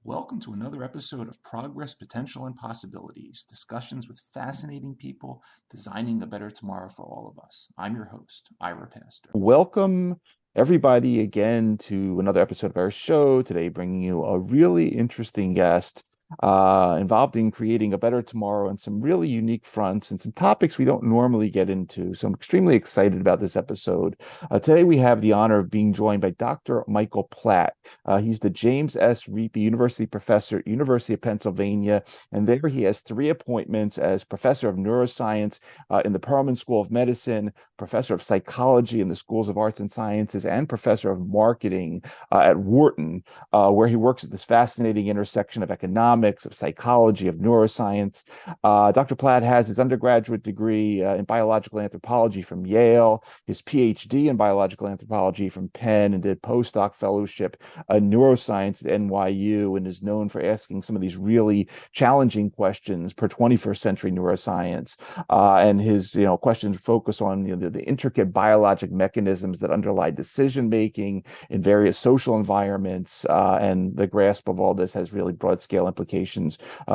Welcome to another episode of Progress, Potential, and Possibilities, discussions with fascinating people designing a better tomorrow for all of us. I'm your host, Ira Pastor. Welcome, everybody, again to another episode of our show. Today, bringing you a really interesting guest involved in creating a better tomorrow on some really unique fronts and some topics we don't normally get into. So I'm extremely excited about this episode. Today, we have the honor of being joined by Dr. Michael Platt. He's the James S. Reapy University Professor at University of Pennsylvania, and there he has 3 appointments as Professor of Neuroscience in the Perelman School of Medicine, Professor of Psychology in the Schools of Arts and Sciences, and Professor of Marketing at Wharton, where he works at this fascinating intersection of economics, of psychology, of neuroscience. Dr. Platt has his undergraduate degree in biological anthropology from Yale, his Ph.D. in biological anthropology from Penn, and did Post-Doc Fellowship in neuroscience at NYU, and is known for asking some of these really challenging questions per 21st century neuroscience. And his questions focus on the intricate biologic mechanisms that underlie decision making in various social environments, and the grasp of all this has really broad scale implications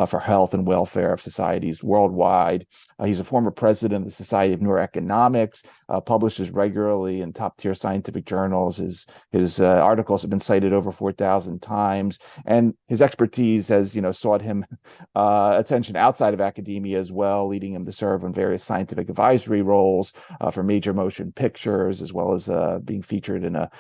for health and welfare of societies worldwide. He's a former president of the Society of Neuroeconomics, publishes regularly in top tier scientific journals. His articles have been cited over 4,000 times, and his expertise has sought him attention outside of academia as well, leading him to serve on various scientific advisory roles for major motion pictures, as well as being featured in a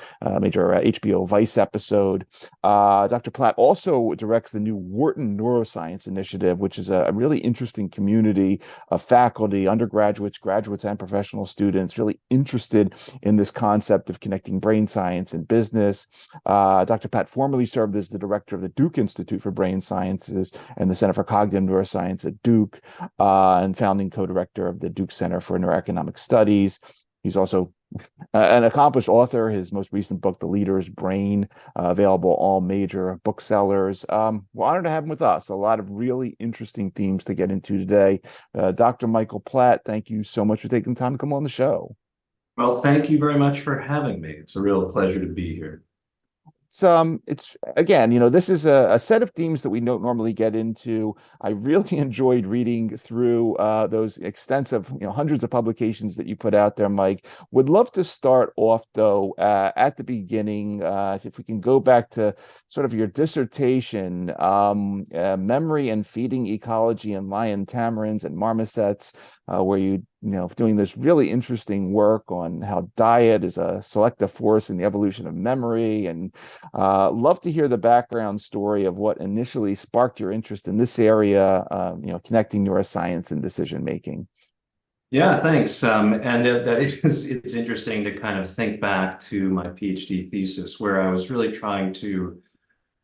major HBO Vice episode. Dr. Platt also directs the new Wharton Neuroscience initiative, which is a really interesting community of faculty, undergraduates, graduates, and professional students really interested in this concept of connecting brain science and business. Dr. Platt formerly served as the director of the Duke Institute for Brain Sciences and the Center for Cognitive Neuroscience at Duke, and founding co-director of the Duke Center for Neuroeconomic Studies. He's also an accomplished author. His most recent book, The Leader's Brain, available all major booksellers. We're honored to have him with us. A lot of really interesting themes to get into today. Dr. Michael Platt, thank you so much for taking the time to come on the show. Well, thank you very much for having me. It's a real pleasure to be here. It's again, this is a set of themes that we don't normally get into. I really enjoyed reading through those extensive, hundreds of publications that you put out there, Mike. Would love to start off, though, at the beginning, if we can go back to sort of your dissertation, Memory and Feeding Ecology in Lion Tamarins and Marmosets, where you doing this really interesting work on how diet is a selective force in the evolution of memory, and love to hear the background story of what initially sparked your interest in this area, connecting neuroscience and decision making. Yeah, thanks. It's interesting to kind of think back to my PhD thesis, where I was really trying to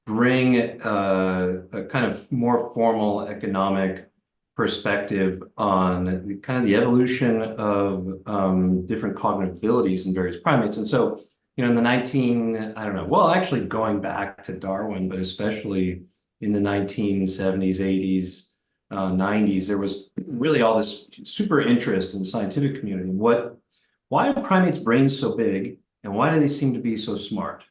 bring a kind of more formal economic perspective on kind of the evolution of different cognitive abilities in various primates. And so, in the actually going back to Darwin, but especially in the 1970s, 80s, 90s, there was really all this super interest in the scientific community. Why are primates' brains so big, and why do they seem to be so smart,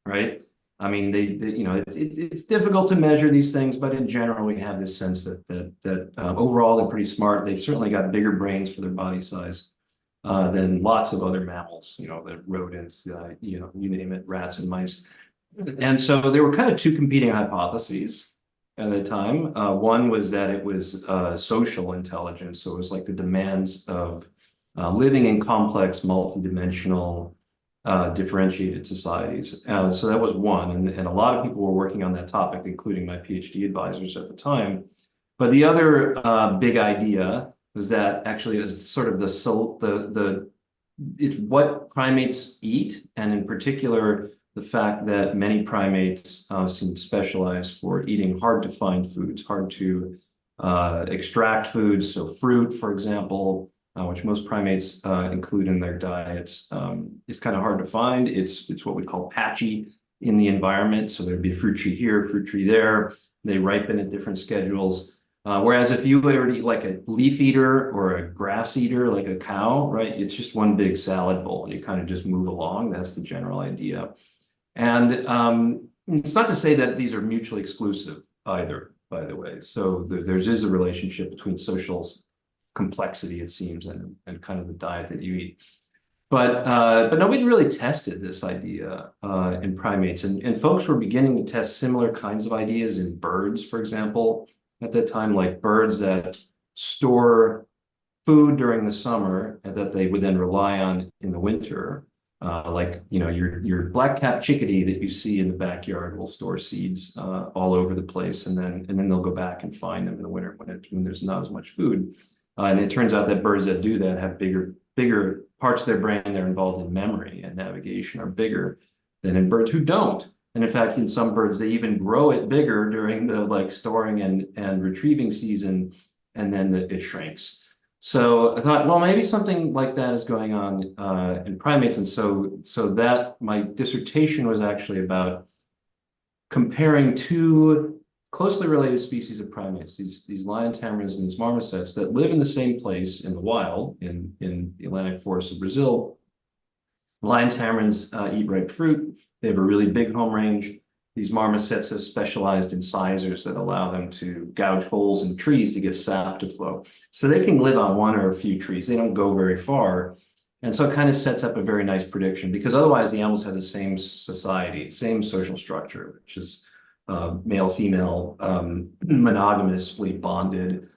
right? I mean, it's difficult to measure these things, but in general, we have this sense that overall they're pretty smart. They've certainly got bigger brains for their body size than lots of other mammals, the rodents, you name it, rats and mice. And so there were kind of 2 competing hypotheses at the time. One was that it was social intelligence, so it was like the demands of living in complex, multidimensional, differentiated societies. So that was one, and a lot of people were working on that topic, including my PhD advisors at the time. But the other big idea was that actually it was sort of it's what primates eat, and in particular, the fact that many primates seem specialized for eating hard to find foods, hard to extract foods. So fruit, for example, which most primates include in their diets, is kind of hard to find. It's what we call patchy in the environment. So there'd be a fruit tree here, fruit tree there. They ripen at different schedules. Whereas if you were to eat like a leaf eater or a grass eater, like a cow, right, it's just one big salad bowl and you kind of just move along. That's the general idea. And it's not to say that these are mutually exclusive either, by the way. So there is a relationship between social complexity, it seems, and kind of the diet that you eat. But nobody really tested this idea in primates. And folks were beginning to test similar kinds of ideas in birds, for example, at that time, like birds that store food during the summer and that they would then rely on in the winter. Like, you know, your black-capped chickadee that you see in the backyard will store seeds all over the place, and then they'll go back and find them in the winter when there's not as much food. And it turns out that birds that do that have bigger parts of their brain that are involved in memory and navigation are bigger than in birds who don't. And in fact, in some birds, they even grow it bigger during the like storing and retrieving season, and then it shrinks. So I thought, well, maybe something like that is going on in primates. And so that my dissertation was actually about comparing two closely related species of primates, these lion tamarins and these marmosets that live in the same place in the wild, in the Atlantic forests of Brazil. Lion tamarins eat ripe fruit. They have a really big home range. These marmosets have specialized incisors that allow them to gouge holes in trees to get sap to flow. So they can live on one or a few trees. They don't go very far. And so it kind of sets up a very nice prediction, because otherwise the animals have the same society, same social structure, which is male-female, monogamously bonded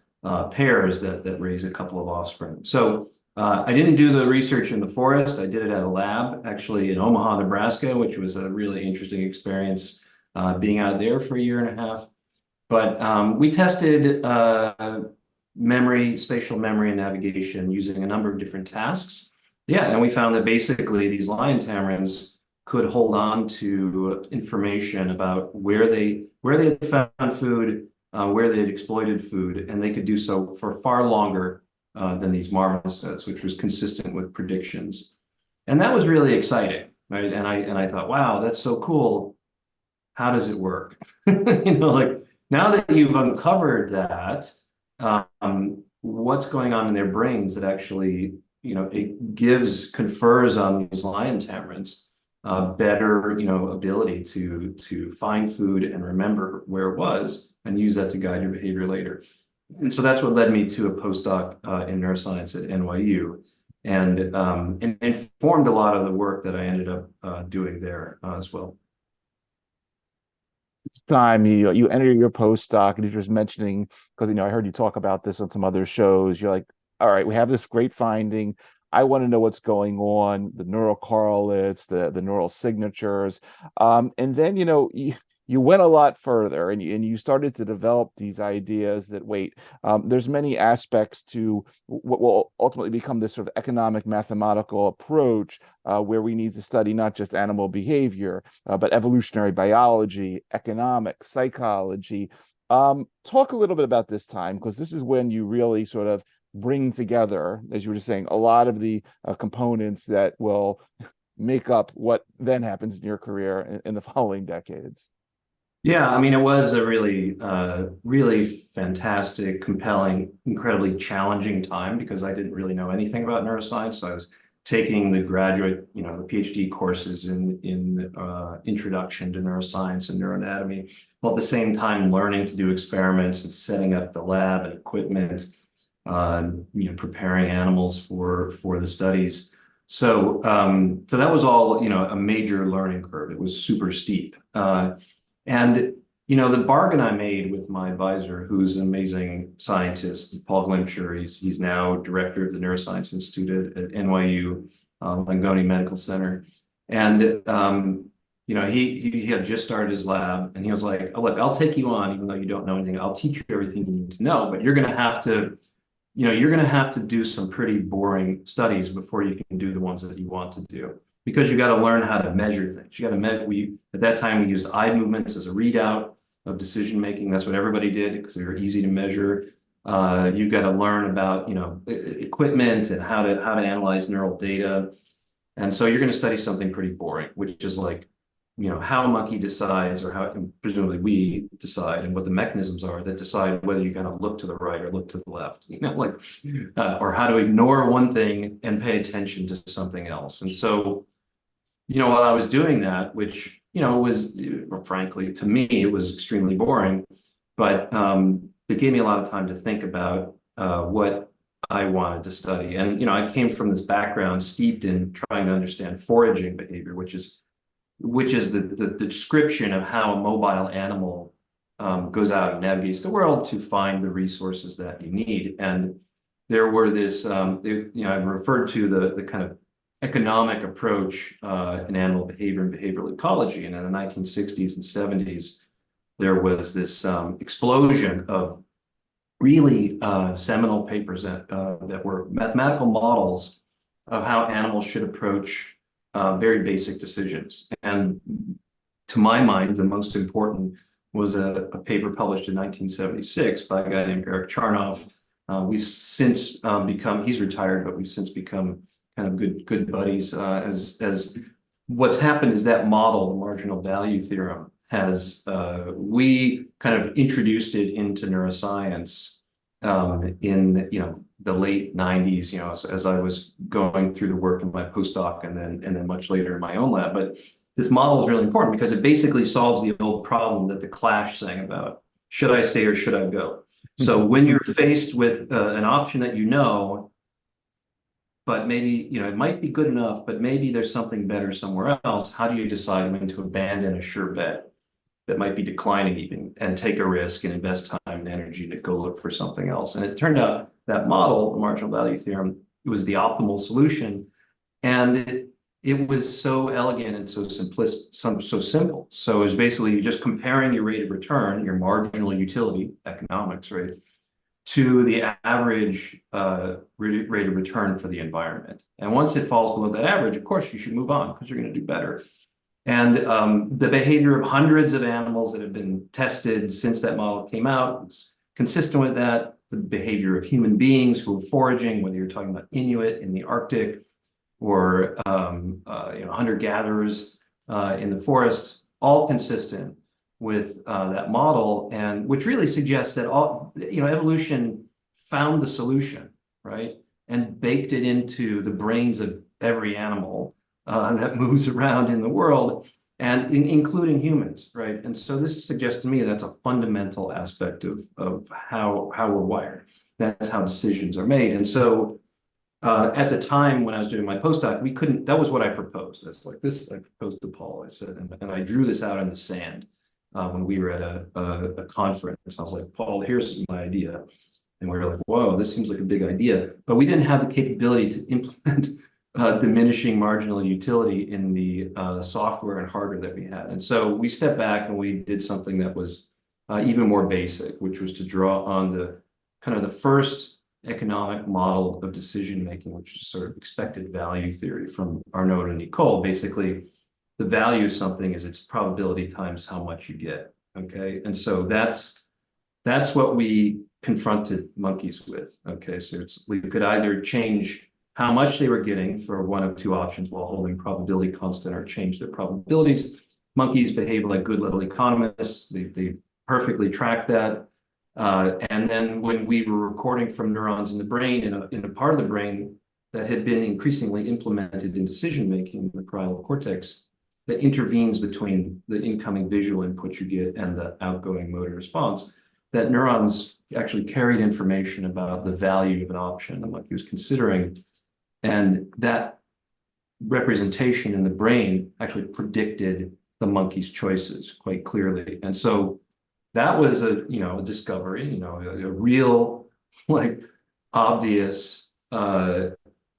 pairs that raise a couple of offspring. So I didn't do the research in the forest. I did it at a lab, actually in Omaha, Nebraska, which was a really interesting experience being out there for a year and a half. But we tested memory, spatial memory and navigation using a number of different tasks. Yeah, and we found that basically these lion tamarins could hold on to information about where they had found food, where they had exploited food, and they could do so for far longer than these marmosets, which was consistent with predictions. And that was really exciting, right? And I thought, wow, that's so cool. How does it work? You know, like now that you've uncovered that, what's going on in their brains that actually, you know, it confers on these lion tamarins better, you know, ability to find food and remember where it was and use that to guide your behavior later. And so that's what led me to a postdoc in neuroscience at NYU, and informed a lot of the work that I ended up doing there as well. Time you enter your postdoc, and you were just mentioning, because I heard you talk about this on some other shows. You're like, all right, we have this great finding. I want to know what's going on, the neural correlates, the neural signatures, and then you went a lot further, and you started to develop these ideas that there's many aspects to what will ultimately become this sort of economic mathematical approach, where we need to study not just animal behavior, but evolutionary biology, economics, psychology. Talk a little bit about this time, because this is when you really sort of bring together, as you were just saying, a lot of the components that will make up what then happens in your career in the following decades. Yeah, I mean, it was a really, really fantastic, compelling, incredibly challenging time, because I didn't really know anything about neuroscience. So I was taking the graduate, the PhD courses in introduction to neuroscience and neuroanatomy, while at the same time learning to do experiments and setting up the lab and equipment, preparing animals for the studies. So that was all, a major learning curve. It was super steep. And the bargain I made with my advisor, who's an amazing scientist, Paul Glimcher, he's now director of the Neuroscience Institute at NYU, Langone Medical Center. And, he had just started his lab, and he was like, oh, look, I'll take you on, even though you don't know anything. I'll teach you everything you need to know, but you're going to have to, do some pretty boring studies before you can do the ones that you want to do, because you got to learn how to measure things. You got to at that time we used eye movements as a readout of decision making. That's what everybody did because they were easy to measure. You've got to learn about equipment and how to analyze neural data. And so you're going to study something pretty boring, which is like, how a monkey decides, or how presumably we decide, and what the mechanisms are that decide whether you're going to look to the right or look to the left, or how to ignore one thing and pay attention to something else. And so, while I was doing that, which, was, frankly, to me, it was extremely boring, but it gave me a lot of time to think about what I wanted to study. And, I came from this background steeped in trying to understand foraging behavior, which is the description of how a mobile animal goes out and navigates the world to find the resources that you need. And there were I referred to the kind of economic approach in animal behavior and behavioral ecology. And in the 1960s and 70s, there was this explosion of really seminal papers that were mathematical models of how animals should approach very basic decisions. And to my mind, the most important was a paper published in 1976 by a guy named Eric Charnoff. We've since he's retired, but we've since become kind of good buddies. As what's happened is that model, the marginal value theorem, we kind of introduced it into neuroscience in the late 90s, as I was going through the work in my postdoc and then much later in my own lab. But this model is really important because it basically solves the old problem that the Clash sang about. Should I stay or should I go? So when you're faced with an option that but maybe, it might be good enough, but maybe there's something better somewhere else, how do you decide when to abandon a sure bet that might be declining even, and take a risk and invest time and energy to go look for something else? And it turned out that model, the marginal value theorem, it was the optimal solution. And it was so elegant and so so simple. So it was basically just comparing your rate of return, your marginal utility, economics, right, to the average rate of return for the environment. And once it falls below that average, of course, you should move on because you're going to do better. And the behavior of hundreds of animals that have been tested since that model came out was consistent with that. The behavior of human beings who are foraging, whether you're talking about Inuit in the Arctic or hunter-gatherers in the forest, all consistent with that model, and which really suggests that evolution found the solution, right, and baked it into the brains of every animal that moves around in the world, and including humans, right? And so this suggests to me that's a fundamental aspect of how we're wired. That's how decisions are made. And so at the time when I was doing my postdoc, we couldn't. That was what I proposed. I was like, this. I proposed to Paul. I said, and I drew this out in the sand when we were at a conference. I was like, Paul, here's my idea. And we were like, whoa, this seems like a big idea. But we didn't have the capability to implement diminishing marginal utility in the software and hardware that we had. And so we stepped back and we did something that was even more basic, which was to draw on the kind of the first economic model of decision making, which is sort of expected value theory from Arnaud and Nicole. Basically, the value of something is its probability times how much you get. Okay, and so that's what we confronted monkeys with. Okay, so we could either change how much they were getting for one of two options while holding probability constant, or change their probabilities. Monkeys behave like good little economists. They perfectly track that. And then when we were recording from neurons in the brain, in a part of the brain that had been increasingly implemented in decision-making, the parietal cortex, that intervenes between the incoming visual input you get and the outgoing motor response, that neurons actually carried information about the value of an option the monkey was considering. And that representation in the brain actually predicted the monkey's choices quite clearly. And so that was a discovery, a real like obvious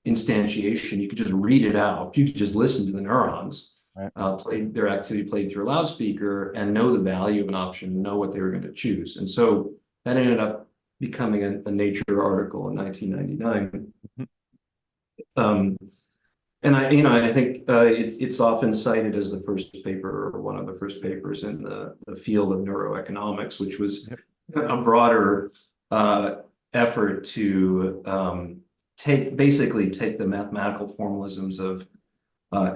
instantiation. You could just read it out. You could just listen to the neurons, Right. their activity played through a loudspeaker, and know the value of an option, know what they were going to choose. And so that ended up becoming a Nature article in 1999. Um, and I think it's often cited as the first paper, or one of the first papers in the field of neuroeconomics, which was a broader effort to basically take the mathematical formalisms of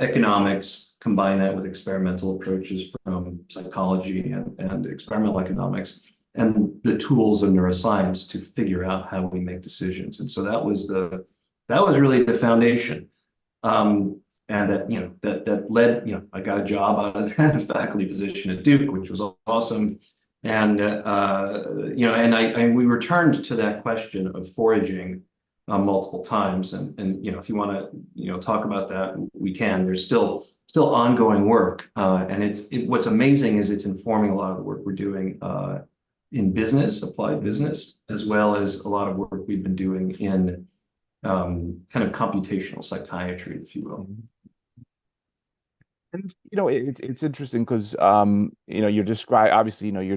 economics, combine that with experimental approaches from psychology and experimental economics, and the tools of neuroscience to figure out how we make decisions. And so that was really the foundation. And that led, I got a job out of that faculty position at Duke, which was awesome. And and we returned to that question of foraging multiple times. And if you want to talk about that, we can. There's still ongoing work, and what's amazing is it's informing a lot of the work we're doing in business, applied business, as well as a lot of work we've been doing in kind of computational psychiatry, if you will. And it's interesting because you're you're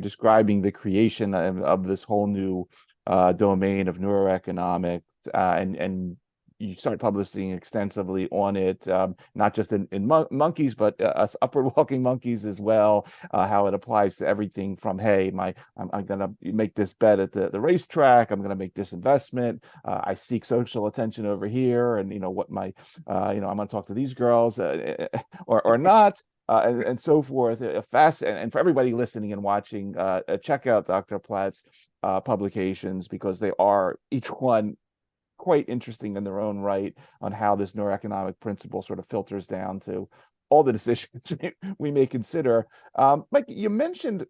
describing the creation of this whole new domain of neuroeconomics, and you start publishing extensively on it, not just in monkeys, but us upward walking monkeys as well. How it applies to everything from, hey, I'm going to make this bet at the racetrack. I'm going to make this investment. I seek social attention over here, and what my I'm going to talk to these girls or not. And so forth. And for everybody listening and watching, check out Dr. Platt's publications, because they are each one quite interesting in their own right on how this neuroeconomic principle sort of filters down to all the decisions we may consider. Mike, you mentioned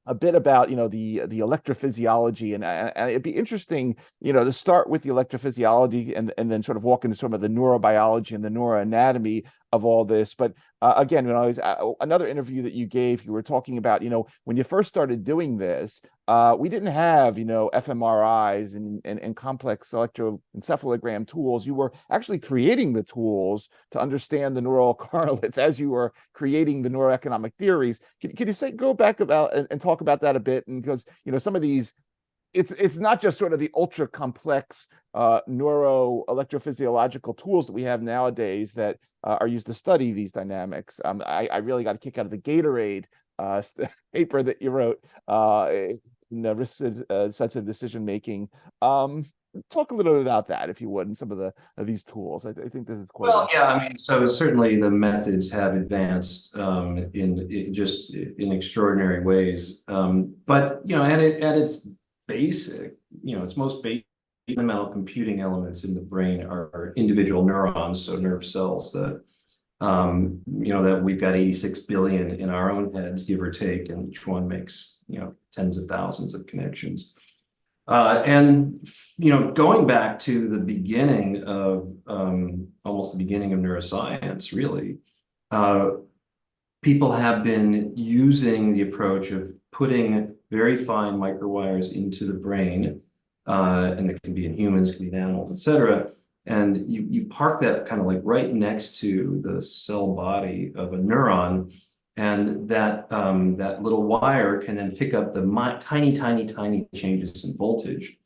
a bit about the electrophysiology, and it'd be interesting to start with the electrophysiology and then sort of walk into some of the neurobiology and the neuroanatomy of all this. But again, when I was another interview that you gave, you were talking about when you first started doing this, we didn't have fMRIs and complex electroencephalogram tools. You were actually creating the tools to understand the neural correlates as you were creating the neuroeconomic theories. Can you go back about and talk about that a bit? And because some of these, it's not just sort of the ultra complex neuro electrophysiological tools that we have nowadays that are used to study these dynamics. I really got a kick out of the Gatorade paper that you wrote in risk sensitive decision making. Talk a little bit about that, if you would, and some of these tools. I think this is quite Well, yeah, I mean, so certainly the methods have advanced in extraordinary ways. But at its basic, its most basic fundamental computing elements in the brain are individual neurons, so nerve cells that that we've got 86 billion in our own heads, give or take, and each one makes tens of thousands of connections. And going back to the beginning of almost the beginning of neuroscience, really, people have been using the approach of putting very fine microwires into the brain, and it can be in humans, it can be in animals, et cetera. And you park that kind of like right next to the cell body of a neuron, and that little wire can then pick up the tiny changes in voltage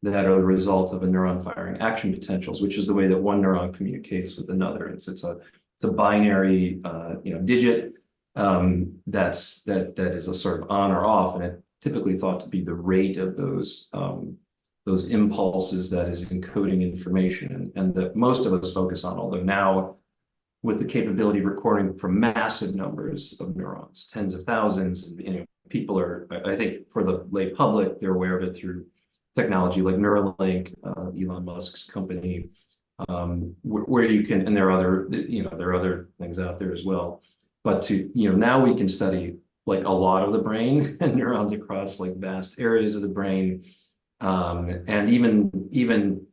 that are the result of a neuron firing action potentials, which is the way that one neuron communicates with another. It's a binary digit that is a sort of on or off, and it's typically thought to be the rate of those impulses that is encoding information, and that most of us focus on, although now with the capability of recording from massive numbers of neurons, tens of thousands, and people are, I think for the lay public, they're aware of it through technology like Neuralink, Elon Musk's company, where you can, and there are other things out there as well. But now we can study like a lot of the brain and neurons across like vast areas of the brain, and even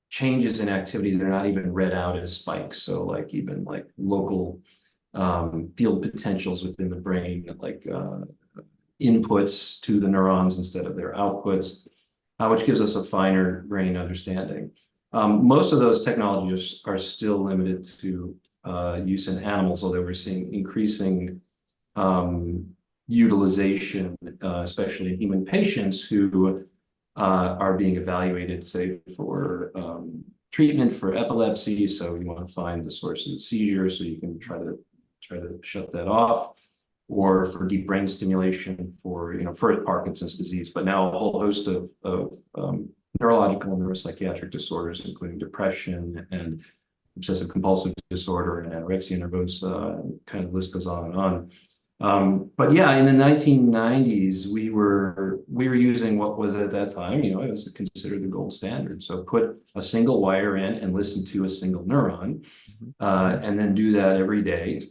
changes in activity that are not even read out as spikes. So like even like local field potentials within the brain, like inputs to the neurons instead of their outputs, which gives us a finer grained understanding. Most of those technologies are still limited to use in animals, although we're seeing increasing utilization, especially in human patients who are being evaluated, say, for treatment for epilepsy. So you want to find the source of the seizure so you can try to shut that off, or for deep brain stimulation for for Parkinson's disease, but now a whole host of neurological and neuropsychiatric disorders, including depression and obsessive compulsive disorder and anorexia nervosa, and kind of the list goes on and on. But yeah, in the 1990s, we were using what was at that time, it was considered the gold standard. So put a single wire in and listen to a single neuron, and then do that every day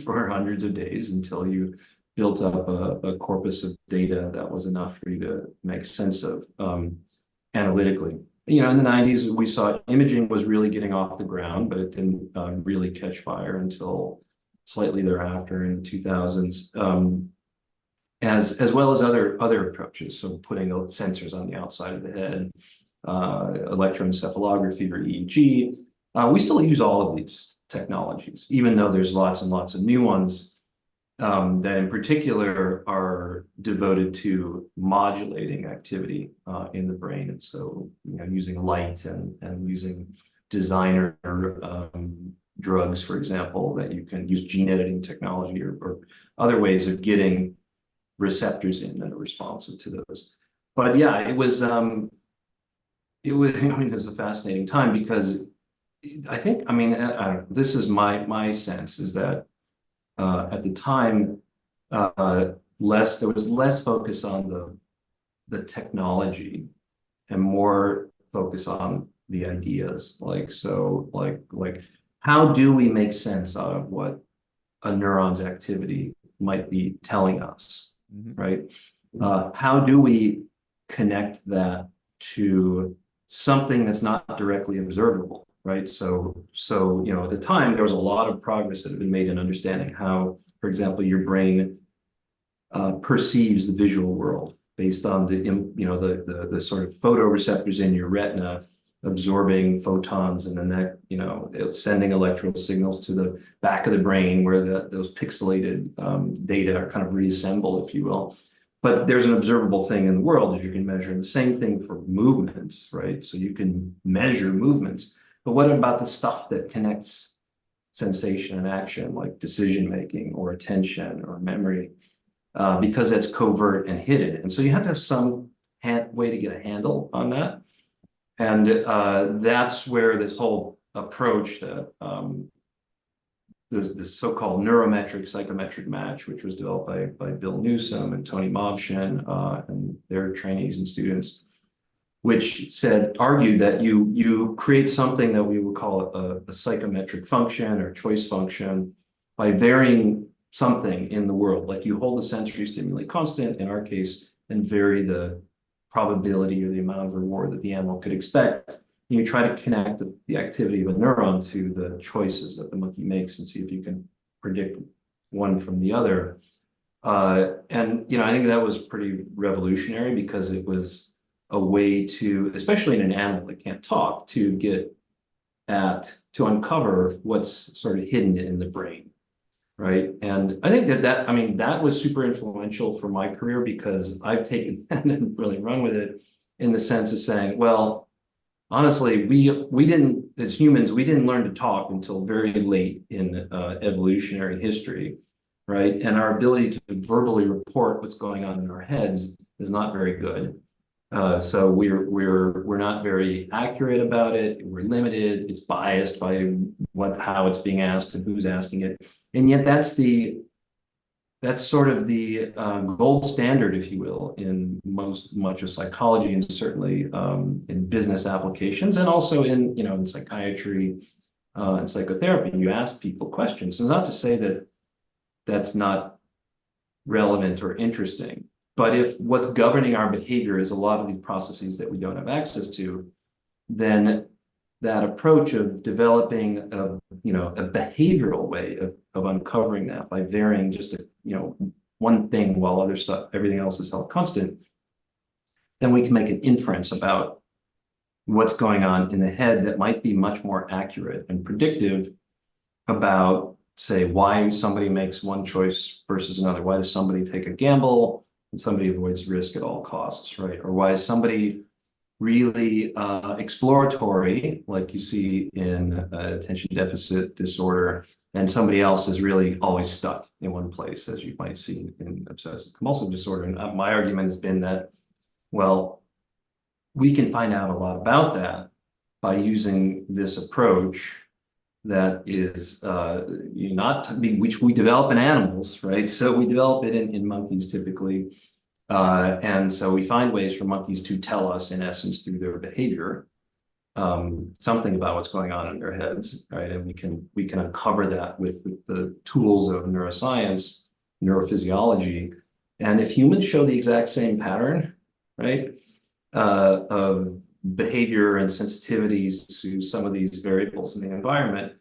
for hundreds of days until you built up a corpus of data that was enough for you to make sense of analytically. In the 90s, we saw imaging was really getting off the ground, but it didn't really catch fire until slightly thereafter in the 2000s, as well as other approaches. So putting sensors on the outside of the head, electroencephalography or EEG. We still use all of these technologies, even though there's lots and lots of new ones that in particular are devoted to modulating activity in the brain. And so, using light and using designer drugs, for example, that you can use gene editing technology or other ways of getting receptors in that are responsive to those. But yeah, it was a fascinating time because I think, this is my sense is that at the time, there was less focus on the technology and more focus on the ideas. Like how do we make sense out of what a neuron's activity might be telling us, right? How do we connect that to something that's not directly observable? Right. So, at the time, there was a lot of progress that had been made in understanding how, for example, your brain perceives the visual world based on the sort of photoreceptors in your retina absorbing photons, and then that, it's sending electrical signals to the back of the brain where those pixelated data are kind of reassembled, if you will. But there's an observable thing in the world that you can measure. And the same thing for movements, right? So you can measure movements. But what about the stuff that connects sensation and action, like decision-making or attention or memory, because that's covert and hidden? And so you have to have some way to get a handle on that. And that's where this whole approach that the so-called neurometric psychometric match, which was developed by Bill Newsom and Tony Mobshin and their trainees and students, which argued that you create something that we would call a psychometric function or choice function by varying something in the world. Like you hold the sensory stimuli constant, in our case, and vary the probability or the amount of reward that the animal could expect. You try to connect the activity of a neuron to the choices that the monkey makes and see if you can predict one from the other. And I think that was pretty revolutionary because it was a way to, especially in an animal that can't talk, to uncover what's sort of hidden in the brain, right? And I think that was super influential for my career because I've taken that and really run with it in the sense of saying, well, honestly, we didn't, as humans, we didn't learn to talk until very late in evolutionary history, right? And our ability to verbally report what's going on in our heads is not very good. So we're not very accurate about it. We're limited. It's biased by how it's being asked and who's asking it. And yet that's sort of the gold standard, if you will, in much of psychology and certainly in business applications and also in psychiatry and psychotherapy. You ask people questions. It's not to say that that's not relevant or interesting. But if what's governing our behavior is a lot of these processes that we don't have access to, then that approach of developing a behavioral way of uncovering that by varying just one thing while everything else is held constant, then we can make an inference about what's going on in the head that might be much more accurate and predictive about, say, why somebody makes one choice versus another. Why does somebody take a gamble and somebody avoids risk at all costs, right? Or why is somebody really exploratory, like you see in attention deficit disorder, and somebody else is really always stuck in one place, as you might see in obsessive compulsive disorder. And my argument has been that, well, we can find out a lot about that by using this approach that is which we develop in animals, right? So we develop it in monkeys typically. And so we find ways for monkeys to tell us, in essence, through their behavior, something about what's going on in their heads, right? And we can uncover that with the tools of neuroscience, neurophysiology. And if humans show the exact same pattern, right, of behavior and sensitivities to some of these variables in the environment,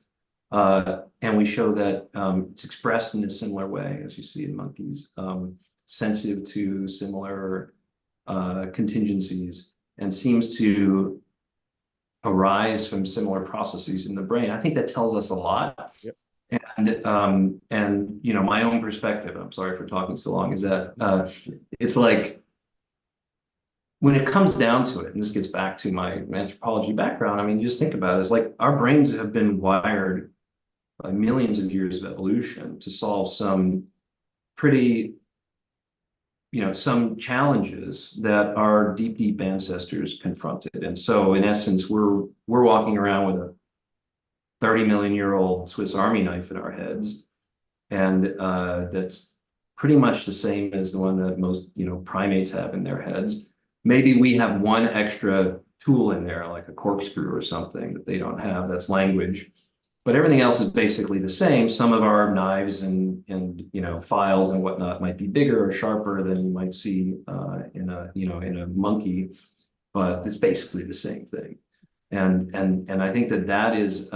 and we show that it's expressed in a similar way, as you see in monkeys, sensitive to similar contingencies, and seems to arise from similar processes in the brain. I think that tells us a lot. Yep. And my own perspective, I'm sorry for talking so long, is that it's like, when it comes down to it, and this gets back to my anthropology background, I mean, just think about it, it's like our brains have been wired by millions of years of evolution to solve some pretty, some challenges that our deep ancestors confronted. And so in essence, we're walking around with a 30 million year old Swiss Army knife in our heads. And that's pretty much the same as the one that most, primates have in their heads. Maybe we have one extra tool in there, like a corkscrew or something that they don't have, that's language. But everything else is basically the same. Some of our knives and files and whatnot might be bigger or sharper than you might see in a monkey, but it's basically the same thing. And I think that is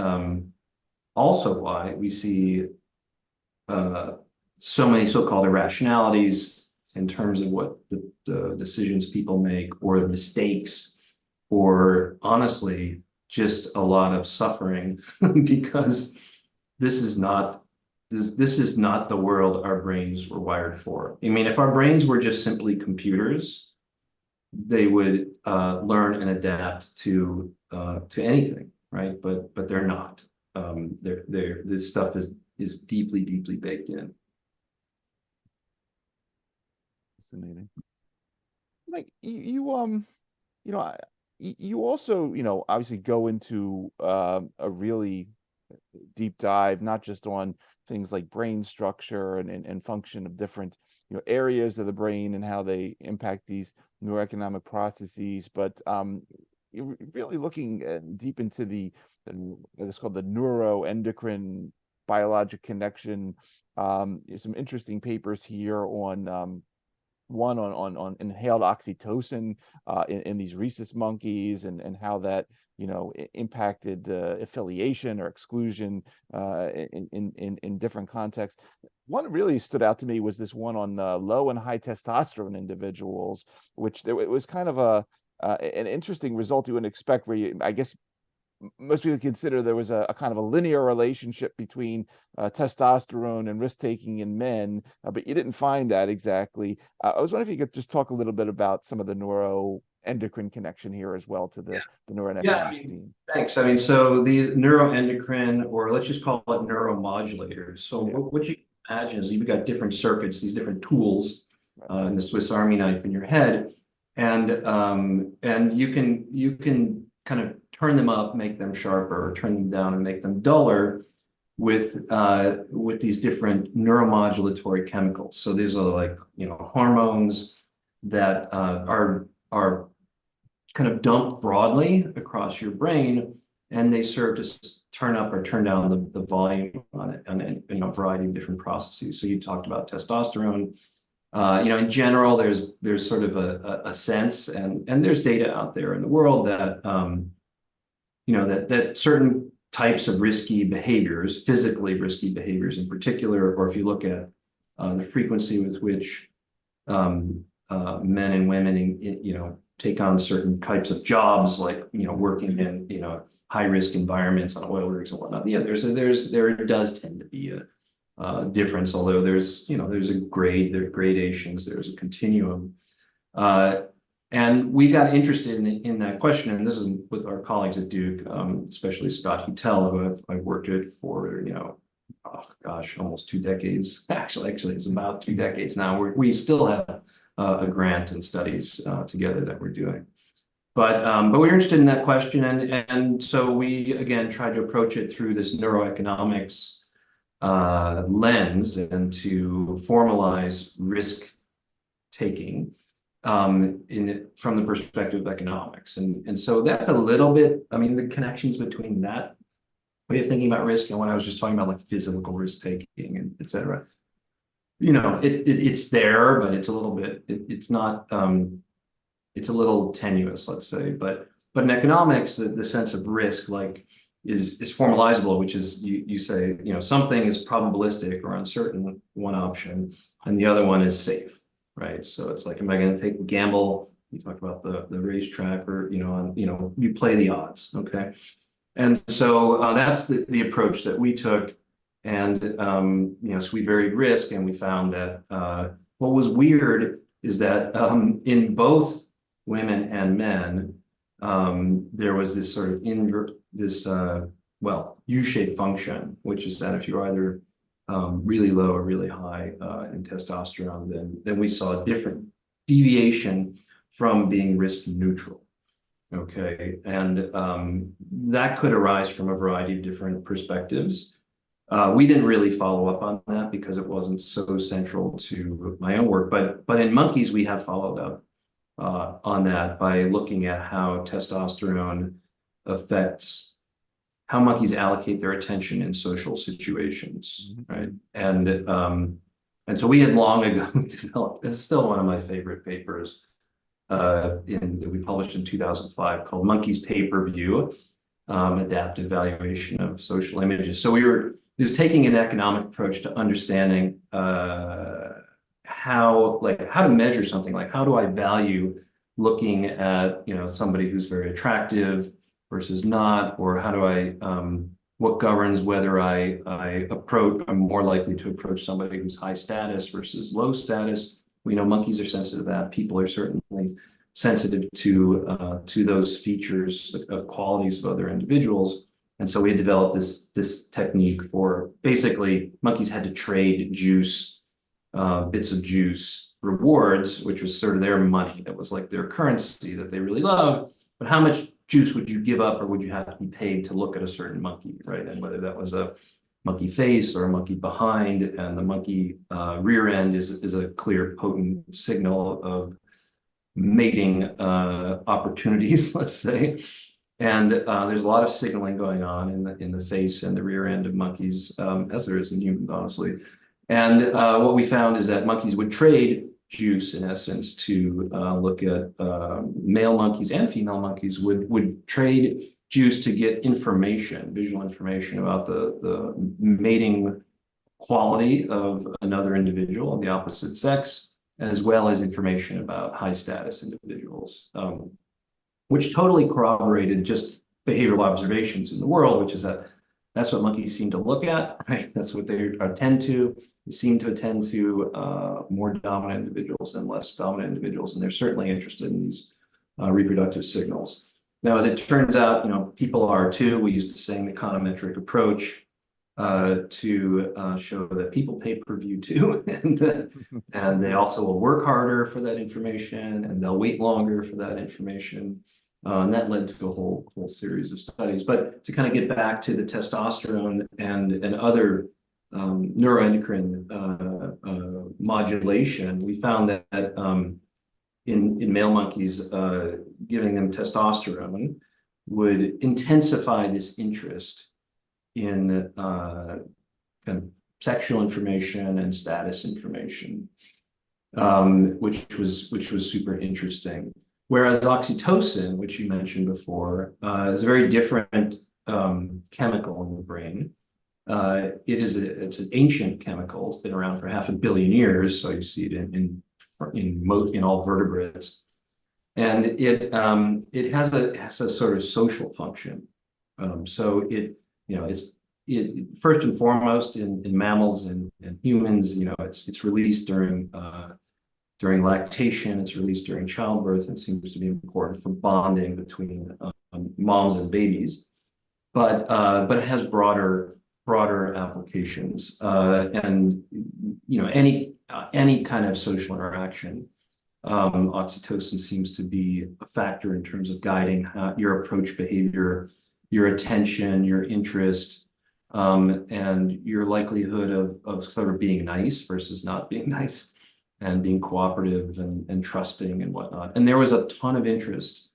also why we see so many so-called irrationalities in terms of what the decisions people make, or the mistakes, or honestly, just a lot of suffering, because this is not the world our brains were wired for. I mean, if our brains were just simply computers, they would learn and adapt to anything, right? But they're not. This stuff is deeply baked in. Fascinating. Like you also, obviously go into a really deep dive, not just on things like brain structure and function of different, areas of the brain and how they impact these neuroeconomic processes, but you're really looking deep into it's called the neuroendocrine biologic connection. Some interesting papers here on one on inhaled oxytocin in these rhesus monkeys, and how that impacted affiliation or exclusion in different contexts. One really stood out to me was this one on low and high testosterone individuals, which it was kind of an interesting result you wouldn't expect, where I guess most people consider there was a kind of a linear relationship between testosterone and risk-taking in men, but you didn't find that exactly. I was wondering if you could just talk a little bit about some of the neuroendocrine connection here as well to the neuroeconomics team. Thanks. I mean, so these neuroendocrine, or let's just call it neuromodulators. So what you imagine is you've got different circuits, these different tools in the Swiss Army knife in your head, and you can kind of turn them up, make them sharper, or turn them down and make them duller with these different neuromodulatory chemicals. So these are like hormones that are kind of dumped broadly across your brain, and they serve to turn up or turn down the volume on a variety of different processes. So you talked about testosterone. In general, there's sort of a sense, and there's data out there in the world that that certain types of risky behaviors, physically risky behaviors in particular, or if you look at the frequency with which men and women, take on certain types of jobs, like, working in, high risk environments on oil rigs and whatnot. Yeah, there does tend to be a difference, although there's a there are gradations, there's a continuum. And we got interested in that question, and this is with our colleagues at Duke, especially Scott Hutel, who I've worked with for, oh gosh, almost 2 decades. Actually, it's about 2 decades now. We still have a grant and studies together that we're doing. But we were interested in that question, and so we again tried to approach it through this neuroeconomics lens and to formalize risk taking from the perspective of economics. And so that's a little bit, the connections between that way of thinking about risk and what I was just talking about, like physical risk taking and et cetera. It's there, but it's a little bit, it's not, it's a little tenuous, let's say. But in economics, the sense of risk, like, is formalizable, which is you say, something is probabilistic or uncertain, one option, and the other one is safe, right? So it's like, am I going to take a gamble? You talk about the racetrack, or you play the odds, okay? And so that's the approach that we took, and so we varied risk, and we found that what was weird is that in both women and men, there was this sort of U-shaped function, which is that if you're either really low or really high in testosterone, then we saw a different deviation from being risk neutral. Okay, and that could arise from a variety of different perspectives. We didn't really follow up on that because it wasn't so central to my own work, but in monkeys we have followed up on that by looking at how testosterone affects how monkeys allocate their attention in social situations, right? And so we had long ago developed, it's still one of my favorite papers that we published in 2005, called Monkeys Pay-Per-View, Adaptive Valuation of Social Images. So it was taking an economic approach to understanding how to measure something, like how do I value looking at somebody who's very attractive versus not, or how do I what governs whether I'm more likely to approach somebody who's high status versus low status. We know monkeys are sensitive to that. People are certainly sensitive to those features, qualities of other individuals. And so we had developed this technique for, basically, monkeys had to trade juice, bits of juice rewards, which was sort of their money. That was like their currency that they really love. But how much juice would you give up, or would you have to be paid to look at a certain monkey, right? And whether that was a monkey face or a monkey behind, and the monkey rear end is a clear, potent signal of mating opportunities, let's say. And there's a lot of signaling going on in the face and the rear end of monkeys, as there is in humans, honestly. And what we found is that monkeys would trade juice, in essence, to look at male monkeys and female monkeys would trade juice to get information, visual information about the mating quality of another individual of the opposite sex, as well as information about high status individuals, which totally corroborated just behavioral observations in the world, which is that's what monkeys seem to look at, right? That's what they attend to. They seem to attend to more dominant individuals and less dominant individuals, and they're certainly interested in these reproductive signals. Now, as it turns out, people are too. We used the same econometric approach to show that people pay per view too, and they also will work harder for that information, and they'll wait longer for that information. And that led to a whole series of studies. But to kind of get back to the testosterone and other neuroendocrine modulation, we found that in male monkeys, giving them testosterone would intensify this interest in kind of sexual information and status information, which was super interesting. Whereas oxytocin, which you mentioned before, is a very different chemical in the brain. it's an ancient chemical. It's been around for 500 million years, so you see it in all vertebrates, and it has a sort of social function. So it first and foremost in mammals and humans, it's released during lactation, it's released during childbirth, and seems to be important for bonding between moms and babies. But it has broader applications, and any kind of social interaction. Oxytocin seems to be a factor in terms of guiding your approach behavior, your attention, your interest, and your likelihood of sort of being nice versus not being nice, and being cooperative and trusting and whatnot. And there was a ton of interest,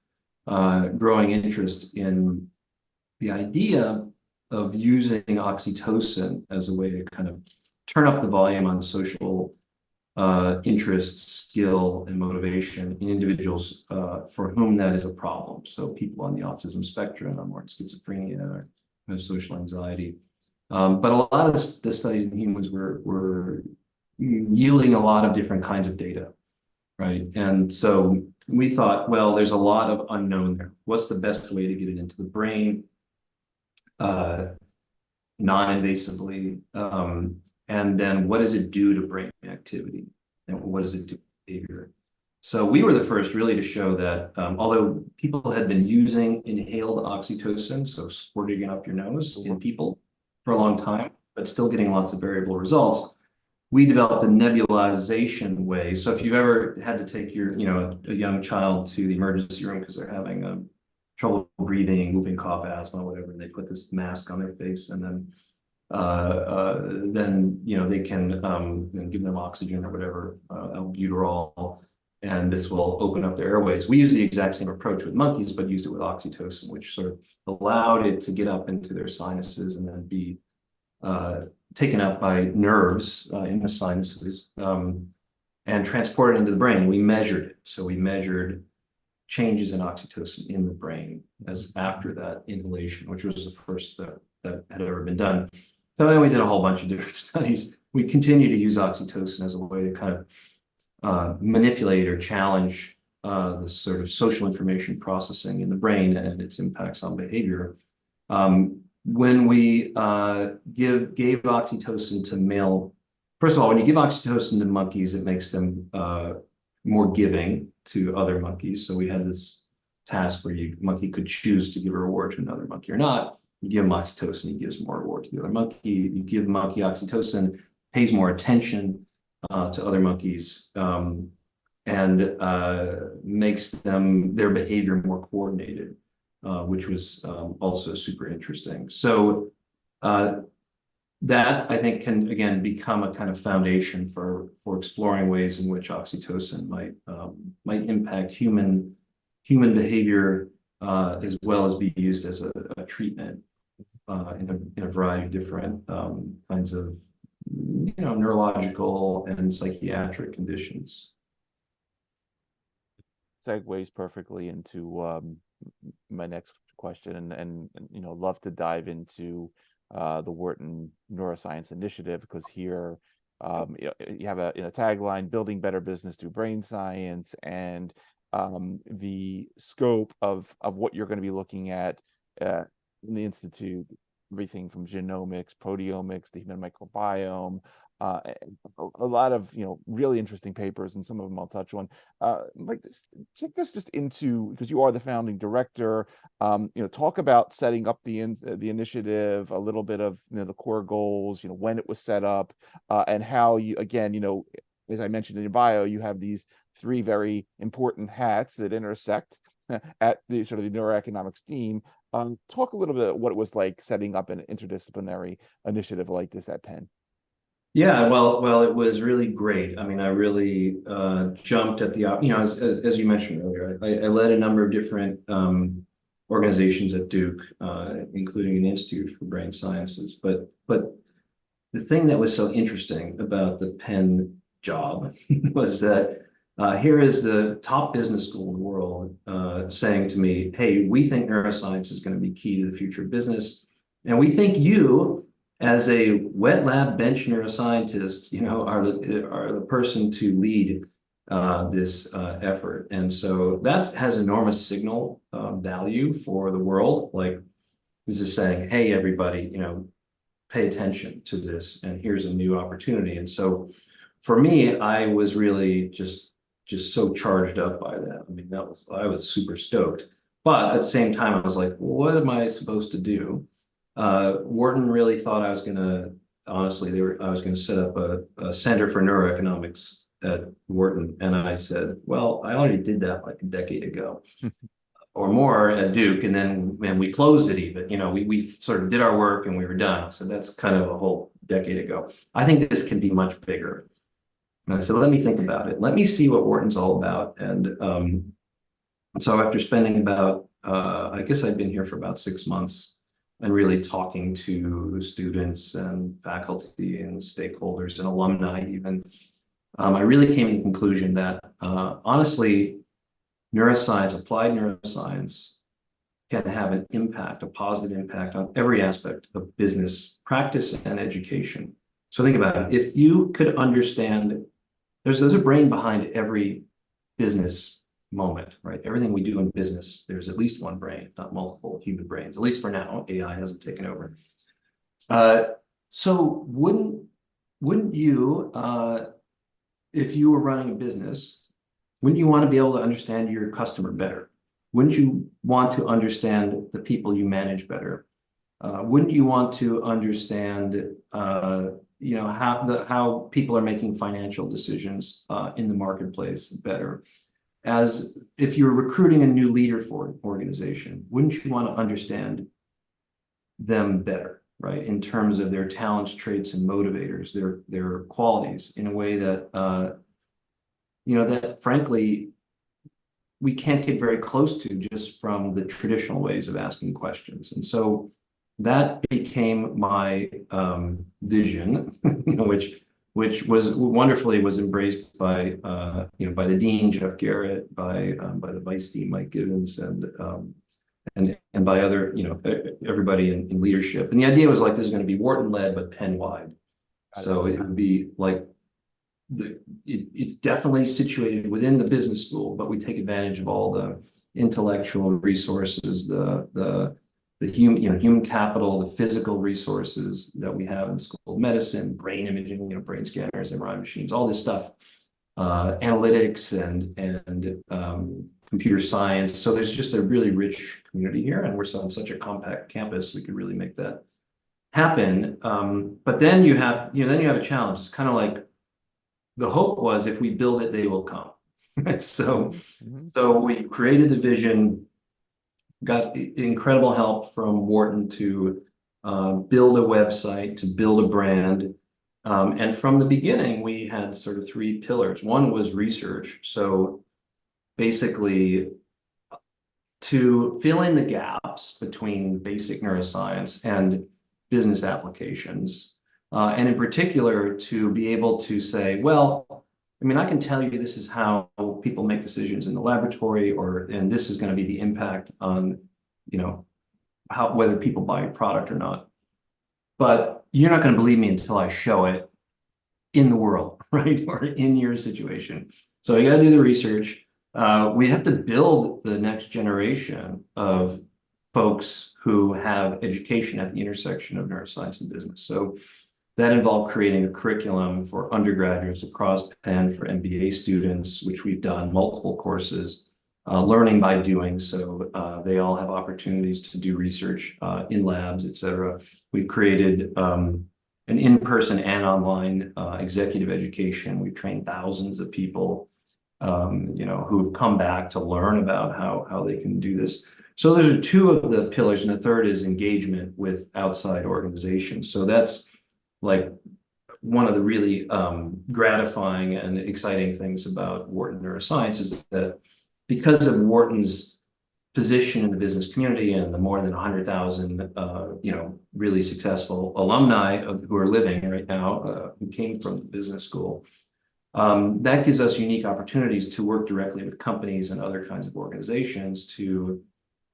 growing interest in the idea of using oxytocin as a way to kind of turn up the volume on social interest, skill, and motivation in individuals for whom that is a problem. So people on the autism spectrum, or schizophrenia, or social anxiety. But a lot of the studies in humans were yielding a lot of different kinds of data, right? And so we thought, well, there's a lot of unknown there. What's the best way to get it into the brain non-invasively? And then what does it do to brain activity? And what does it do to behavior? So we were the first really to show that although people had been using inhaled oxytocin, so squirting it up your nose in people for a long time, but still getting lots of variable results, we developed a nebulization way. So if you've ever had to take a young child to the emergency room because they're having trouble breathing, whooping cough, asthma, whatever, and they put this mask on their face, and then they can give them oxygen or whatever, albuterol, and this will open up their airways. We use the exact same approach with monkeys, but used it with oxytocin, which sort of allowed it to get up into their sinuses and then be taken up by nerves in the sinuses, and transported into the brain. We measured it. So we measured changes in oxytocin in the brain as after that inhalation, which was the first that had ever been done. So then we did a whole bunch of different studies. We continue to use oxytocin as a way to kind of manipulate or challenge the sort of social information processing in the brain and its impacts on behavior. When we gave oxytocin to male, first of all, when you give oxytocin to monkeys, it makes them more giving to other monkeys. So we had this task where monkey could choose to give a reward to another monkey or not. You give him oxytocin, he gives more reward to the other monkey. You give monkey oxytocin, pays more attention to other monkeys, and makes their behavior more coordinated, which was also super interesting. So that I think can again become a kind of foundation for exploring ways in which oxytocin might impact human behavior, as well as be used as a treatment in a variety of different kinds of neurological and psychiatric conditions. Segues perfectly into my next question, and love to dive into the Wharton Neuroscience Initiative, because here you have a tagline: building better business through brain science, and the scope of what you're going to be looking at in the Institute, everything from genomics, proteomics, the human microbiome, a lot of really interesting papers, and some of them I'll touch on. Take us just into, because you are the founding director, talk about setting up the initiative, a little bit of the core goals, when it was set up, and how you, again, as I mentioned in your bio, you have these three very important hats that intersect at the sort of the neuroeconomics team. Talk a little bit about what it was like setting up an interdisciplinary initiative like this at Penn. Yeah, well, it was really great. I mean, I really jumped at the, as you mentioned earlier, I led a number of different organizations at Duke, including an Institute for Brain Sciences. But the thing that was so interesting about the Penn job was that here is the top business school in the world saying to me, hey, we think neuroscience is going to be key to the future of business. And we think you, as a wet lab bench neuroscientist, are the person to lead this effort. And so that has enormous signal value for the world. Like, this is saying, hey, everybody, pay attention to this, and here's a new opportunity. And so for me, I was really just so charged up by that. I mean, I was super stoked. But at the same time, I was like, what am I supposed to do? Wharton really thought I was going to, honestly, I was going to set up a Center for Neuroeconomics at Wharton. And I said, well, I already did that like a decade ago or more at Duke. And then we closed it even, we sort of did our work and we were done. So that's kind of a whole decade ago. I think this can be much bigger. And I said, let me think about it. Let me see what Wharton's all about. And so after spending about, I guess I'd been here for about 6 months and really talking to students and faculty and stakeholders and alumni even, I really came to the conclusion that honestly, neuroscience, applied neuroscience, can have an impact, a positive impact on every aspect of business practice and education. So think about it. If you could understand, there's a brain behind every business moment, right? Everything we do in business, there's at least one brain, if not multiple human brains, at least for now. AI hasn't taken over. So wouldn't you, if you were running a business, wouldn't you want to be able to understand your customer better? Wouldn't you want to understand the people you manage better? Wouldn't you want to understand, how people are making financial decisions in the marketplace better? As if you're recruiting a new leader for an organization, wouldn't you want to understand them better, right? In terms of their talents, traits, and motivators, their qualities, in a way that that frankly we can't get very close to just from the traditional ways of asking questions. And so that became my vision, which was wonderfully embraced by by the dean Jeff Garrett, by the vice dean Mike Givens, and by other everybody in leadership. And the idea was like, this is going to be Wharton led but Penn wide. So it would be like it's definitely situated within the business school, but we take advantage of all the intellectual resources, the human capital, the physical resources that we have in School of Medicine, brain imaging, brain scanners, MRI machines, all this stuff, analytics and computer science. So there's just a really rich community here, and we're on such a compact campus, we could really make that happen. But then you have a challenge. It's kind of like, the hope was, if we build it, they will come. So we created the vision, got incredible help from Wharton to build a website, to build a brand. And from the beginning, we had sort of 3 pillars. One was research. So basically, to fill in the gaps between basic neuroscience and business applications. And in particular, to be able to say, well, I mean, I can tell you this is how people make decisions in the laboratory, and this is going to be the impact on, whether people buy a product or not. But you're not going to believe me until I show it in the world, right? Or in your situation. So you got to do the research. We have to build the next generation of folks who have education at the intersection of neuroscience and business. So that involved creating a curriculum for undergraduates across Penn, for MBA students, which we've done multiple courses, learning by doing. So they all have opportunities to do research in labs, et cetera. We've created an in-person and online executive education. We've trained thousands of people, who have come back to learn about how they can do this. So those are 2 of the pillars, and the third is engagement with outside organizations. So that's like one of the really gratifying and exciting things about Wharton Neuroscience is that because of Wharton's position in the business community and the more than 100,000, really successful alumni who are living right now, who came from the business school, that gives us unique opportunities to work directly with companies and other kinds of organizations to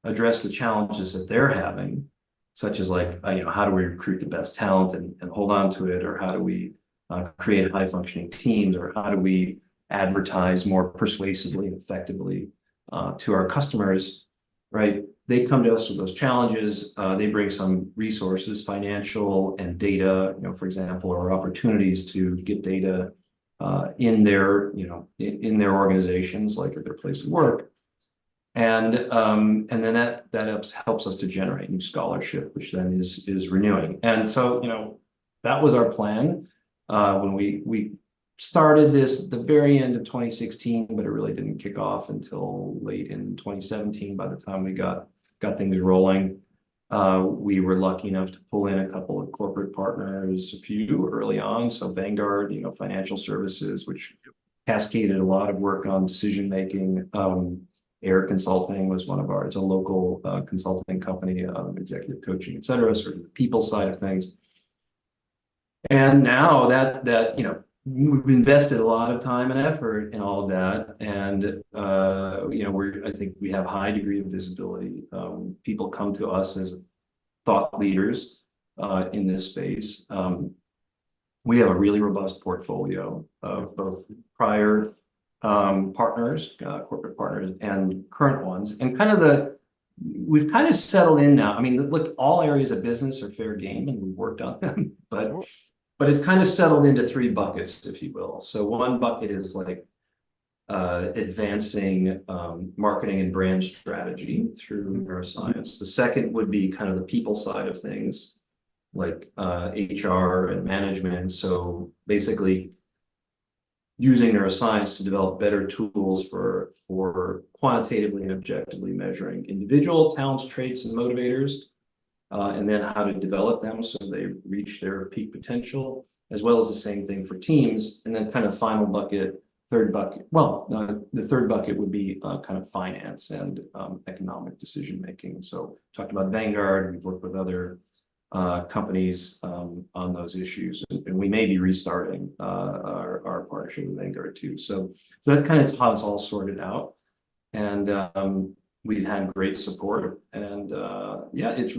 address the challenges that they're having, such as like, how do we recruit the best talent and hold on to it, or how do we create high functioning teams, or how do we advertise more persuasively and effectively to our customers, right? They come to us with those challenges. They bring some resources, financial and data, for example, or opportunities to get data in their, in their organizations, like at their place of work. And then that helps us to generate new scholarship, which then is renewing. And so, that was our plan when we started this the very end of 2016, but it really didn't kick off until late in 2017. By the time we got things rolling, we were lucky enough to pull in a couple of corporate partners, a few early on. So Vanguard, financial services, which cascaded a lot of work on decision making. Air Consulting was one of ours, it's a local consulting company, executive coaching, et cetera, sort of the people side of things. And now that we've invested a lot of time and effort in all of that, and I think we have a high degree of visibility. People come to us as thought leaders in this space. We have a really robust portfolio of both prior partners, corporate partners, and current ones, and we've kind of settled in now. I mean, look, all areas of business are fair game, and we've worked on them, but it's kind of settled into three buckets, if you will. So one bucket is like advancing marketing and brand strategy through neuroscience. The second would be kind of the people side of things, like HR and management. So basically using neuroscience to develop better tools for quantitatively and objectively measuring individual talents, traits, and motivators, and then how to develop them so they reach their peak potential, as well as the same thing for teams. And then kind of final bucket, third bucket, the third bucket would be kind of finance and economic decision making. So talked about Vanguard, we've worked with other companies on those issues, and we may be restarting our partnership with Vanguard too. So that's kind of how it's all sorted out, and we've had great support, and yeah, it's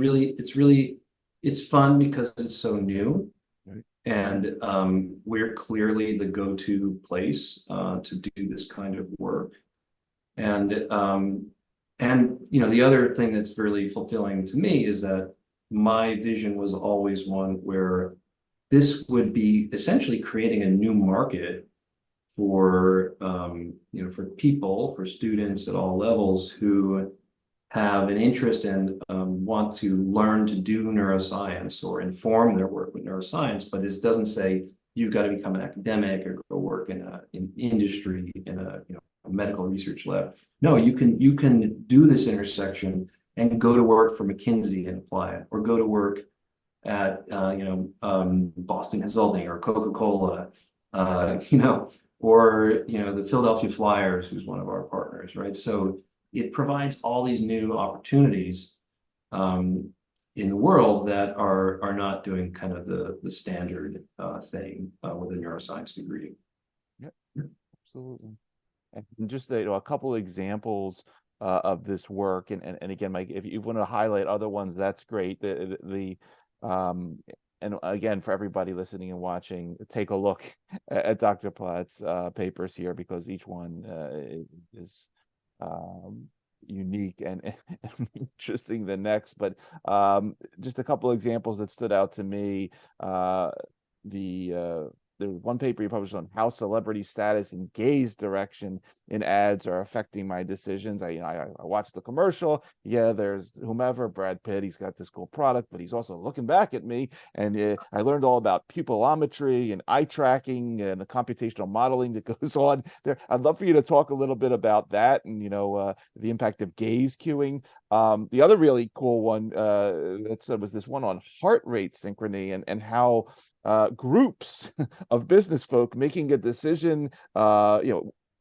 fun because it's so new, right. And we're clearly the go-to place to do this kind of work, and the other thing that's really fulfilling to me is that my vision was always one where this would be essentially creating a new market for for people, for students at all levels who have an interest and want to learn to do neuroscience or inform their work with neuroscience. But this doesn't say you've got to become an academic or go work in industry in a medical research lab. No, you can do this intersection and go to work for McKinsey and apply it, or go to work at Boston Consulting or Coca-Cola, or the Philadelphia Flyers, who's one of our partners, right? So it provides all these new opportunities in the world that are not doing kind of the standard thing with a neuroscience degree. Yeah, absolutely. And just a couple of examples of this work, and again, Mike, if you want to highlight other ones, that's great. And again, for everybody listening and watching, take a look at Dr. Platt's papers here, because each one is unique and interesting the next. But just a couple of examples that stood out to me. There was one paper you published on how celebrity status and gaze direction in ads are affecting my decisions. I watched the commercial. Yeah, there's whomever, Brad Pitt, he's got this cool product, but he's also looking back at me. And I learned all about pupillometry and eye tracking and the computational modeling that goes on there. I'd love for you to talk a little bit about that and, the impact of gaze cueing. The other really cool one that was this one on heart rate synchrony and how groups of business folk making a decision,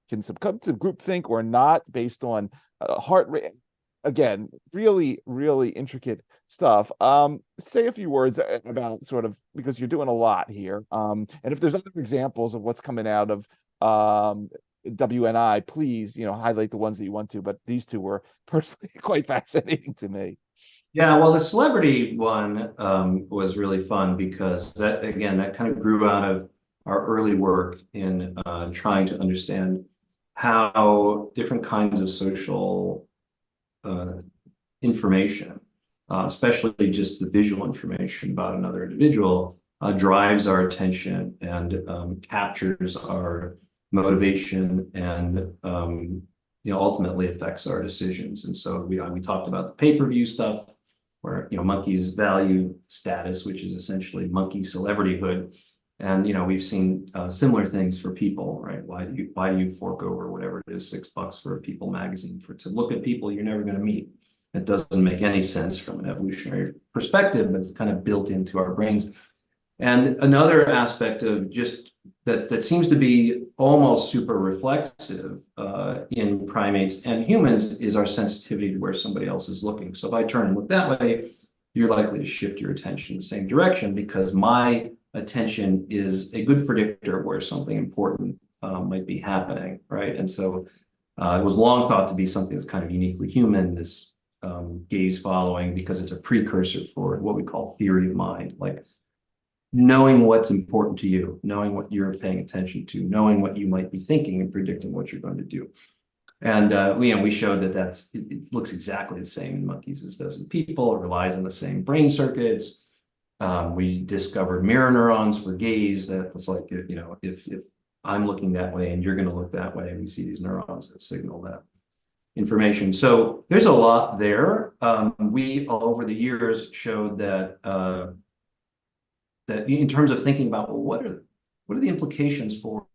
can succumb to groupthink or not based on heart rate. Again, really, really intricate stuff. Say a few words about sort of, because you're doing a lot here. And if there's other examples of what's coming out of WNI, please, highlight the ones that you want to. But these two were personally quite fascinating to me. Yeah, well, the celebrity one was really fun because that, again, that kind of grew out of our early work in trying to understand how different kinds of social uh, information, especially just the visual information about another individual, drives our attention and captures our motivation and ultimately affects our decisions. And so we talked about the pay-per-view stuff, where monkeys value status, which is essentially monkey celebrityhood. And we've seen similar things for people, right? Why do you fork over whatever it is, $6 for a People magazine to look at people you're never going to meet? It doesn't make any sense from an evolutionary perspective, but it's kind of built into our brains. And another aspect of just that seems to be almost super reflexive in primates and humans is our sensitivity to where somebody else is looking. So if I turn and look that way, you're likely to shift your attention in the same direction because my attention is a good predictor of where something important might be happening, right? And so it was long thought to be something that's kind of uniquely human, this gaze following, because it's a precursor for what we call theory of mind, like knowing what's important to you, knowing what you're paying attention to, knowing what you might be thinking and predicting what you're going to do. And we showed that it looks exactly the same in monkeys as does in people. It relies on the same brain circuits. We discovered mirror neurons for gaze. That was like, if I'm looking that way and you're going to look that way, we see these neurons that signal that information. So there's a lot there. We over the years showed that that in terms of thinking about, well, what are the implications for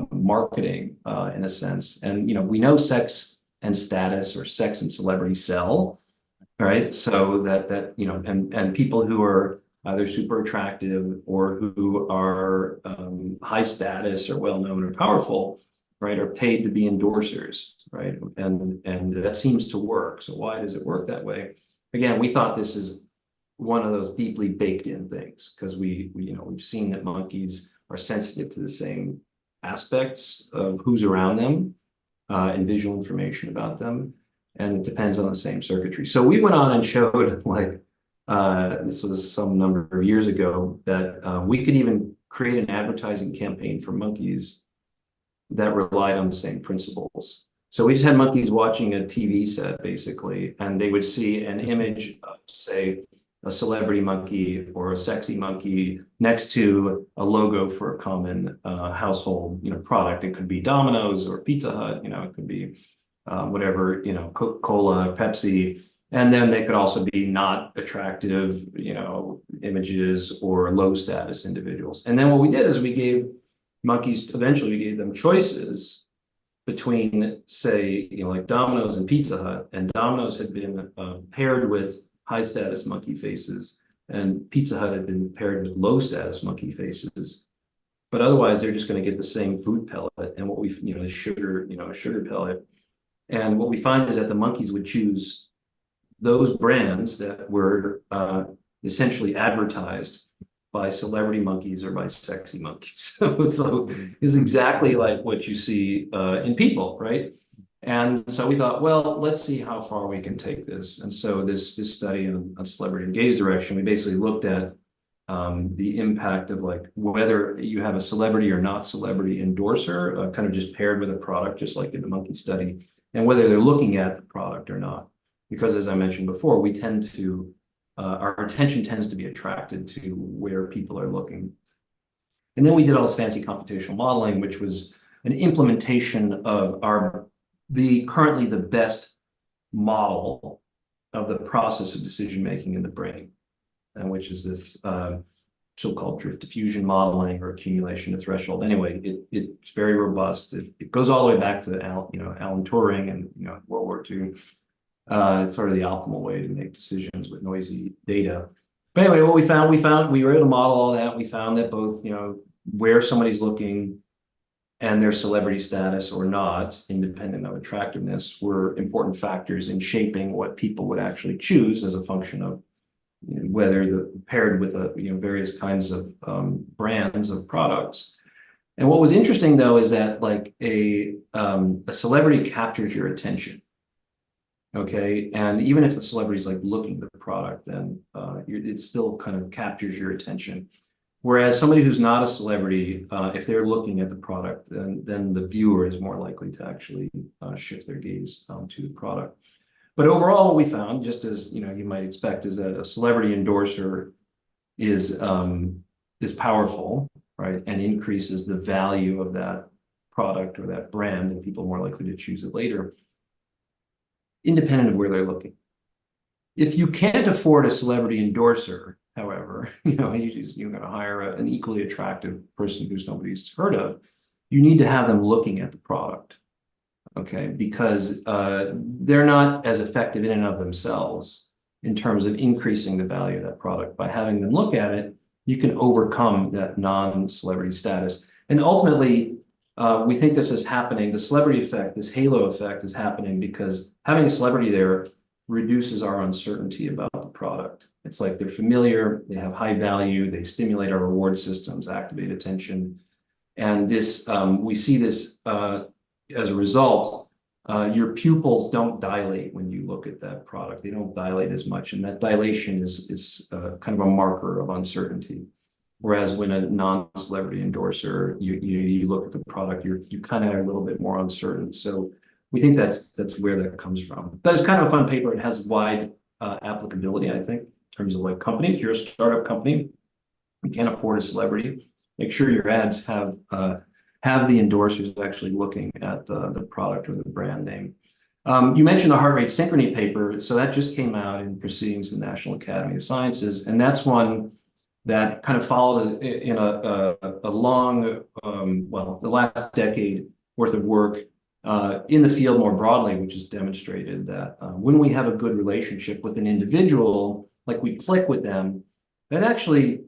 marketing in a sense? And we know sex and status, or sex and celebrity sell, right? So that and people who are either super attractive or who are high status or well known or powerful, right, are paid to be endorsers, right? And that seems to work. So why does it work that way? Again, we thought this is one of those deeply baked in things because we've seen that monkeys are sensitive to the same aspects of who's around them and visual information about them, and it depends on the same circuitry. So we went on and showed, like, this was some number of years ago, that we could even create an advertising campaign for monkeys that relied on the same principles. So we just had monkeys watching a TV set, basically, and they would see an image of, say, a celebrity monkey or a sexy monkey next to a logo for a common household product. It could be Domino's or Pizza Hut, it could be whatever, Coca-Cola, Pepsi. And then they could also be not attractive, images or low status individuals. And then what we did is eventually we gave them choices between, say, like Domino's and Pizza Hut. And Domino's had been paired with high status monkey faces, and Pizza Hut had been paired with low status monkey faces. But otherwise, they're just going to get the same food pellet and the sugar, a sugar pellet. And what we find is that the monkeys would choose those brands that were essentially advertised by celebrity monkeys or by sexy monkeys. So it's exactly like what you see in people, right? And so we thought, well, let's see how far we can take this. And so this study on celebrity and gaze direction, we basically looked at the impact of, like, whether you have a celebrity or not celebrity endorser, kind of just paired with a product, just like in the monkey study, and whether they're looking at the product or not. Because as I mentioned before, our attention tends to be attracted to where people are looking. And then we did all this fancy computational modeling, which was an implementation of currently the best model of the process of decision-making in the brain, and which is this so-called drift diffusion modeling or accumulation to threshold. Anyway, it's very robust. It goes all the way back to Alan Turing and World War II. It's sort of the optimal way to make decisions with noisy data. But anyway, what we found, we were able to model all that. We found that both, where somebody's looking and their celebrity status or not, independent of attractiveness, were important factors in shaping what people would actually choose as a function of whether paired with various kinds of brands of products. And what was interesting, though, is that, like, a celebrity captures your attention. Okay, and even if the celebrity is like looking at the product, then it still kind of captures your attention. Whereas somebody who's not a celebrity, if they're looking at the product, then the viewer is more likely to actually shift their gaze to the product. But overall, what we found, just as you might expect, is that a celebrity endorser is powerful, right, and increases the value of that product or that brand, and people are more likely to choose it later, independent of where they're looking. If you can't afford a celebrity endorser, however, you're going to hire an equally attractive person who's nobody's heard of, you need to have them looking at the product, okay? Because they're not as effective in and of themselves in terms of increasing the value of that product. By having them look at it, you can overcome that non-celebrity status. And ultimately, we think this is happening, the celebrity effect, this halo effect is happening because having a celebrity there reduces our uncertainty about the product. It's like they're familiar, they have high value, they stimulate our reward systems, activate attention. And this, we see this as a result, your pupils don't dilate when you look at that product. They don't dilate as much. And that dilation is kind of a marker of uncertainty. Whereas when a non-celebrity endorser, you look at the product, you kind of are a little bit more uncertain. So we think that's where that comes from. That's kind of a fun paper. It has wide applicability, I think, in terms of like companies. You're a startup company, you can't afford a celebrity. Make sure your ads have the endorsers actually looking at the product or the brand name. You mentioned the heart rate synchrony paper. So that just came out in Proceedings of the National Academy of Sciences. And that's one that kind of followed in a long, the last decade worth of work in the field more broadly, which has demonstrated that when we have a good relationship with an individual, like we click with them, that actually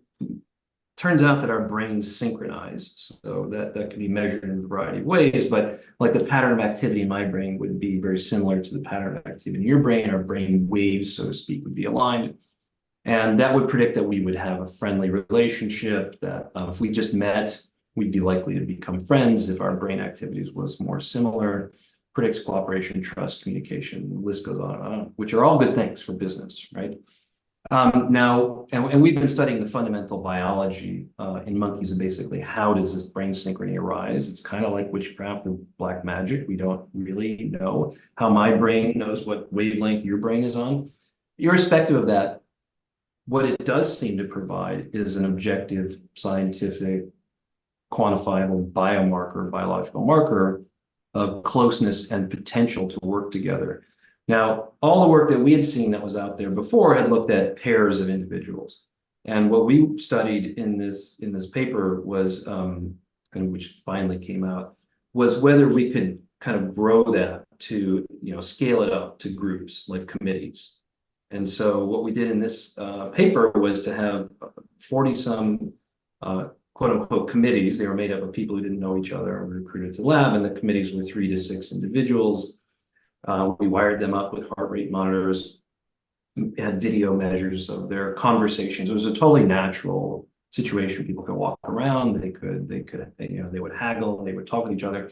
turns out that our brains synchronize. So that can be measured in a variety of ways, but like the pattern of activity in my brain would be very similar to the pattern of activity in your brain. Our brain waves, so to speak, would be aligned. And that would predict that we would have a friendly relationship, that if we just met, we'd be likely to become friends if our brain activities was more similar, predicts cooperation, trust, communication, the list goes on and on, which are all good things for business, right? Now, and we've been studying the fundamental biology in monkeys of basically how does this brain synchrony arise? It's kind of like witchcraft or black magic. We don't really know how my brain knows what wavelength your brain is on. Irrespective of that, what it does seem to provide is an objective, scientific, quantifiable biomarker, biological marker of closeness and potential to work together. Now, all the work that we had seen that was out there before had looked at pairs of individuals. And what we studied in this paper was, and which finally came out, was whether we could kind of grow that to, scale it up to groups like committees. And so what we did in this paper was to have 40-some quote unquote committees. They were made up of people who didn't know each other and were recruited to the lab, and the committees were 3 to 6 individuals. We wired them up with heart rate monitors, had video measures of their conversations. It was a totally natural situation. People could walk around, they would haggle, they would talk with each other.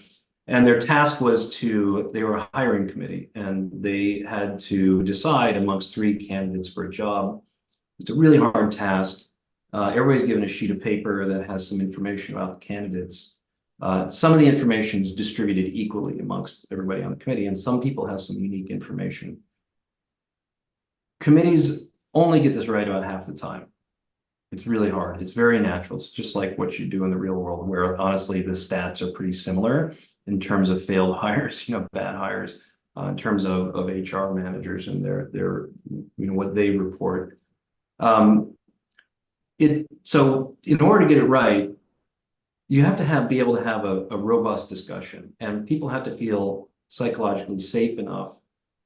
And their task was they were a hiring committee, and they had to decide amongst 3 candidates for a job. It's a really hard task. Everybody's given a sheet of paper that has some information about the candidates. Some of the information is distributed equally amongst everybody on the committee, and some people have some unique information. Committees only get this right about half the time. It's really hard. It's very natural. It's just like what you do in the real world, where honestly the stats are pretty similar in terms of failed hires, bad hires, in terms of HR managers and their what they report. So in order to get it right, you have to be able to have a robust discussion, and people have to feel psychologically safe enough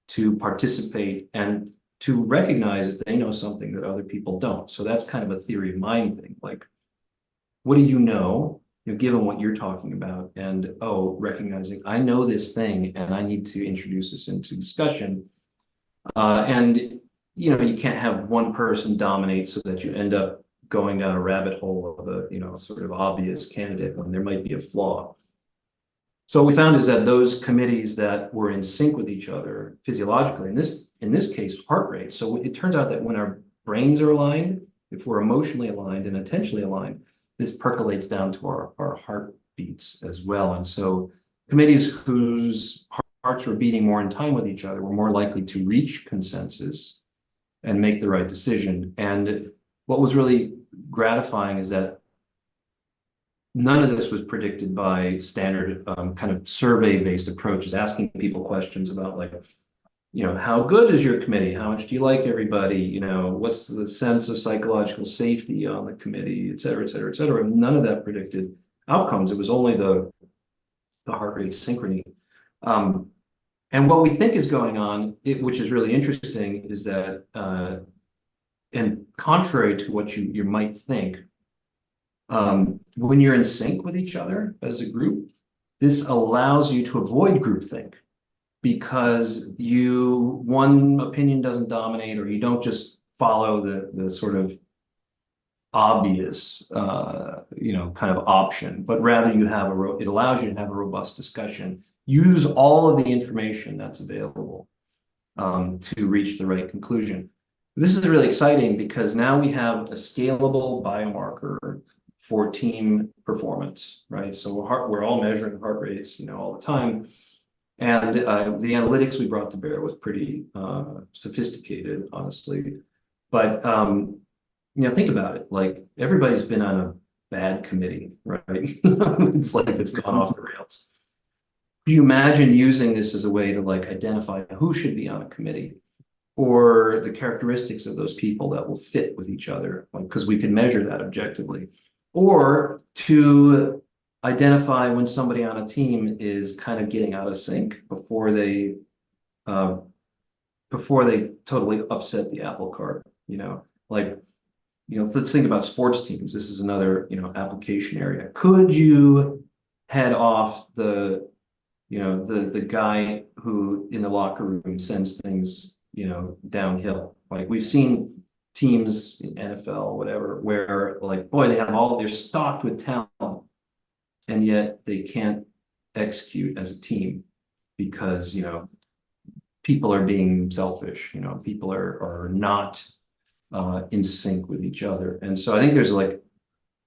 to participate and to recognize if they know something that other people don't. So that's kind of a theory of mind thing. Like, what do you know, given what you're talking about, and recognizing I know this thing and I need to introduce this into discussion. And you can't have one person dominate so that you end up going down a rabbit hole of a sort of obvious candidate when there might be a flaw. So what we found is that those committees that were in sync with each other physiologically, in this case, heart rate. So it turns out that when our brains are aligned, if we're emotionally aligned and attentionally aligned, this percolates down to our heartbeats as well. And so committees whose hearts were beating more in time with each other were more likely to reach consensus and make the right decision. And what was really gratifying is that none of this was predicted by standard kind of survey-based approaches, asking people questions about like, how good is your committee? How much do you like everybody? What's the sense of psychological safety on the committee, et cetera, et cetera, et cetera. None of that predicted outcomes. It was only the heart rate synchrony. And what we think is going on, which is really interesting, is that, and contrary to what you might think, when you're in sync with each other as a group, this allows you to avoid groupthink because one opinion doesn't dominate, or you don't just follow the sort of obvious, kind of option, but rather it allows you to have a robust discussion, use all of the information that's available to reach the right conclusion. This is really exciting because now we have a scalable biomarker for team performance, right? So we're all measuring heart rates, all the time. And the analytics we brought to bear was pretty sophisticated, honestly. But, think about it. Like, everybody's been on a bad committee, right? It's like it's gone off the rails. Do you imagine using this as a way to like identify who should be on a committee, or the characteristics of those people that will fit with each other, because we can measure that objectively, or to identify when somebody on a team is kind of getting out of sync before they totally upset the apple cart, let's think about sports teams. This is another, application area. Could you head off the guy who in the locker room sends things, downhill? Like, we've seen teams in NFL, whatever, where like, boy, they're stocked with talent, and yet they can't execute as a team because, people are being selfish, people are not in sync with each other. And so I think there's like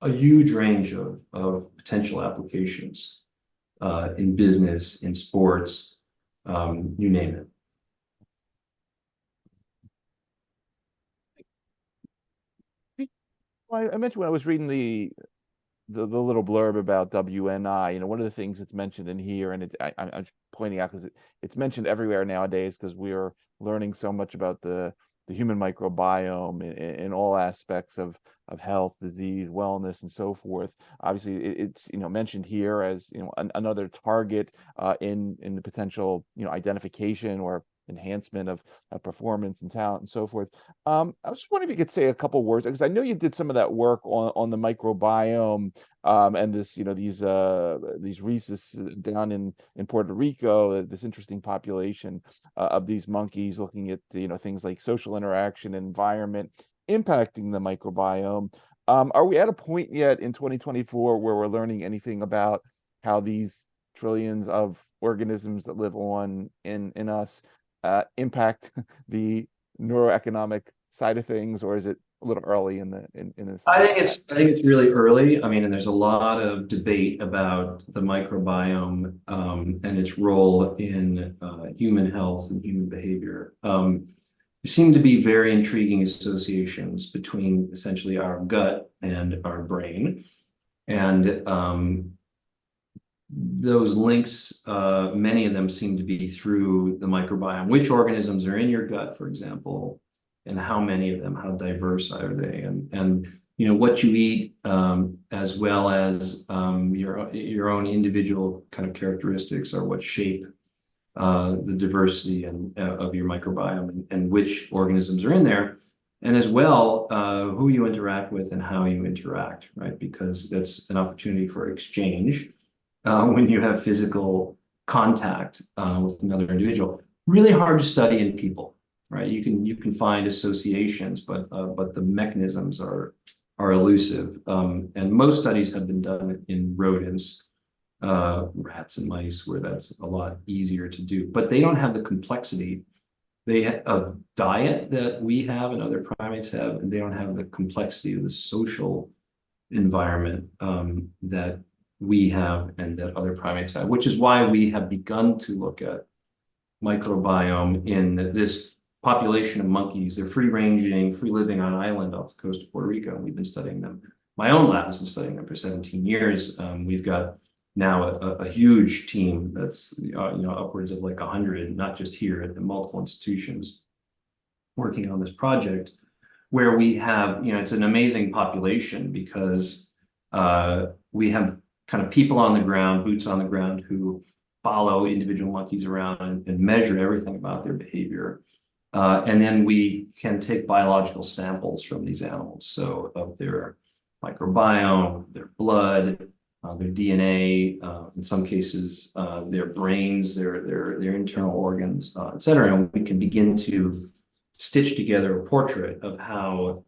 a huge range of potential applications in business, in sports, you name it. Well, I mentioned when I was reading the little blurb about WNI, one of the things that's mentioned in here, and I'm just pointing out because it's mentioned everywhere nowadays because we are learning so much about the human microbiome in all aspects of health, disease, wellness, and so forth. Obviously, it's mentioned here as another target in the potential identification or enhancement of performance and talent and so forth. I was just wondering if you could say a couple words, because I know you did some of that work on the microbiome and this these rhesus down in Puerto Rico, this interesting population of these monkeys, looking at things like social interaction and environment impacting the microbiome. Are we at a point yet in 2024 where we're learning anything about how these trillions of organisms that live on in us impact the neuroeconomic side of things, or is it a little early in this? I think it's really early. I mean, and there's a lot of debate about the microbiome and its role in human health and human behavior. There seem to be very intriguing associations between essentially our gut and our brain, and those links, many of them seem to be through the microbiome. Which organisms are in your gut, for example, and how many of them, how diverse are they? And what you eat, as well as your own individual kind of characteristics are what shape the diversity of your microbiome and which organisms are in there. And as well, who you interact with and how you interact, right? Because that's an opportunity for exchange. When you have physical contact with another individual, really hard to study in people, right? You can find associations, but the mechanisms are elusive. And most studies have been done in rodents, rats and mice, where that's a lot easier to do. But they don't have the complexity of diet that we have and other primates have, and they don't have the complexity of the social environment that we have and that other primates have, which is why we have begun to look at microbiome in this population of monkeys. They're free-ranging, free-living on an island off the coast of Puerto Rico, and we've been studying them. My own lab has been studying them for 17 years. We've got now a huge team that's upwards of like 100, not just here at the multiple institutions, working on this project, where we have, it's an amazing population because we have kind of people on the ground, boots on the ground, who follow individual monkeys around and measure everything about their behavior. And then we can take biological samples from these animals, so of their microbiome, their blood, their DNA, in some cases, their brains, their internal organs, et cetera. And we can begin to stitch together a portrait of how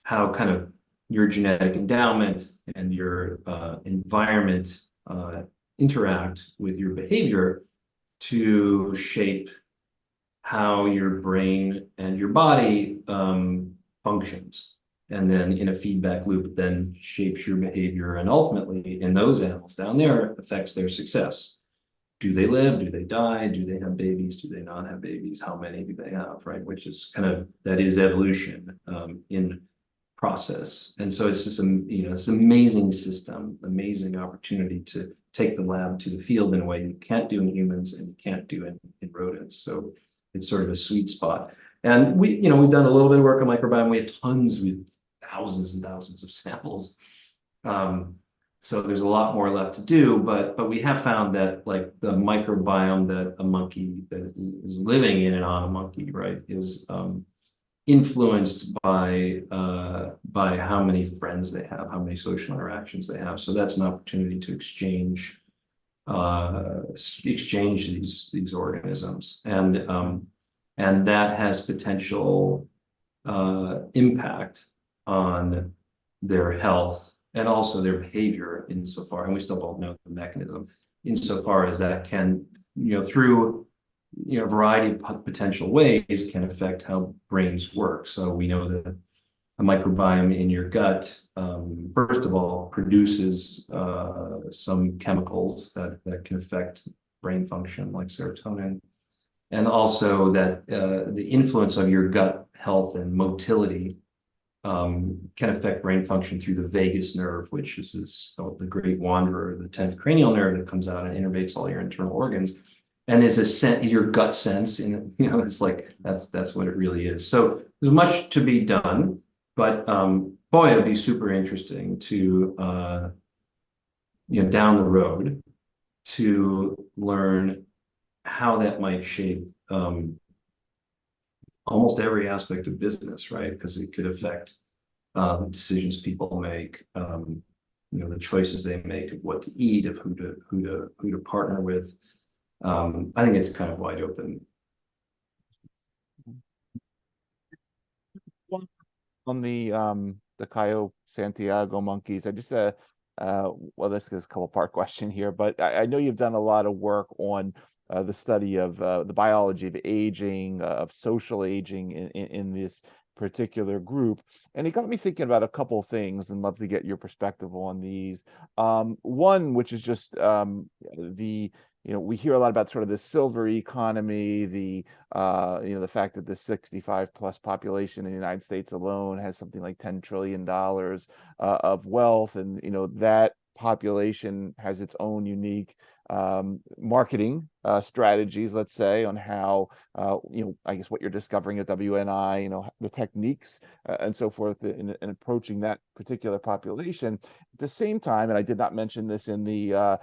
kind of your genetic endowment and your environment interact with your behavior to shape how your brain and your body functions. And then in a feedback loop, then shapes your behavior, and ultimately in those animals down there affects their success. Do they live? Do they die? Do they have babies? Do they not have babies? How many do they have, right? Which is kind of, that is evolution in process. And so it's just, it's an amazing system, amazing opportunity to take the lab to the field in a way you can't do in humans and you can't do in rodents. So it's sort of a sweet spot. And we've done a little bit of work on microbiome. We have tons, with thousands and thousands of samples. So there's a lot more left to do, but we have found that, like, the microbiome that a monkey that is living in and on a monkey, right, is influenced by how many friends they have, how many social interactions they have. So that's an opportunity to exchange these organisms, and that has potential impact on their health and also their behavior insofar, and we still don't know the mechanism, insofar as that can, through a variety of potential ways, can affect how brains work. So we know that a microbiome in your gut, first of all, produces some chemicals that can affect brain function, like serotonin, and also that the influence of your gut health and motility can affect brain function through the vagus nerve, which is the great wanderer, the 10th cranial nerve that comes out and innervates all your internal organs, and is your gut sense. It's like that's what it really is. So there's much to be done, but boy, it'd be super interesting to down the road to learn how that might shape almost every aspect of business, right? Because it could affect the decisions people make, the choices they make of what to eat, of who to partner with. I think it's kind of wide open. On the Cayo Santiago monkeys, I just well, this is a couple part question here, but I know you've done a lot of work on the study of the biology of aging, of social aging in this particular group, and it got me thinking about a couple of things, and love to get your perspective on these. One, which is just we hear a lot about sort of the silver economy, the fact that the 65 plus population in the United States alone has something like $10 trillion of wealth, and that population has its own unique marketing strategies, let's say, on how I guess what you're discovering at WNI, the techniques and so forth in approaching that particular population. At the same time, and I did not mention this in the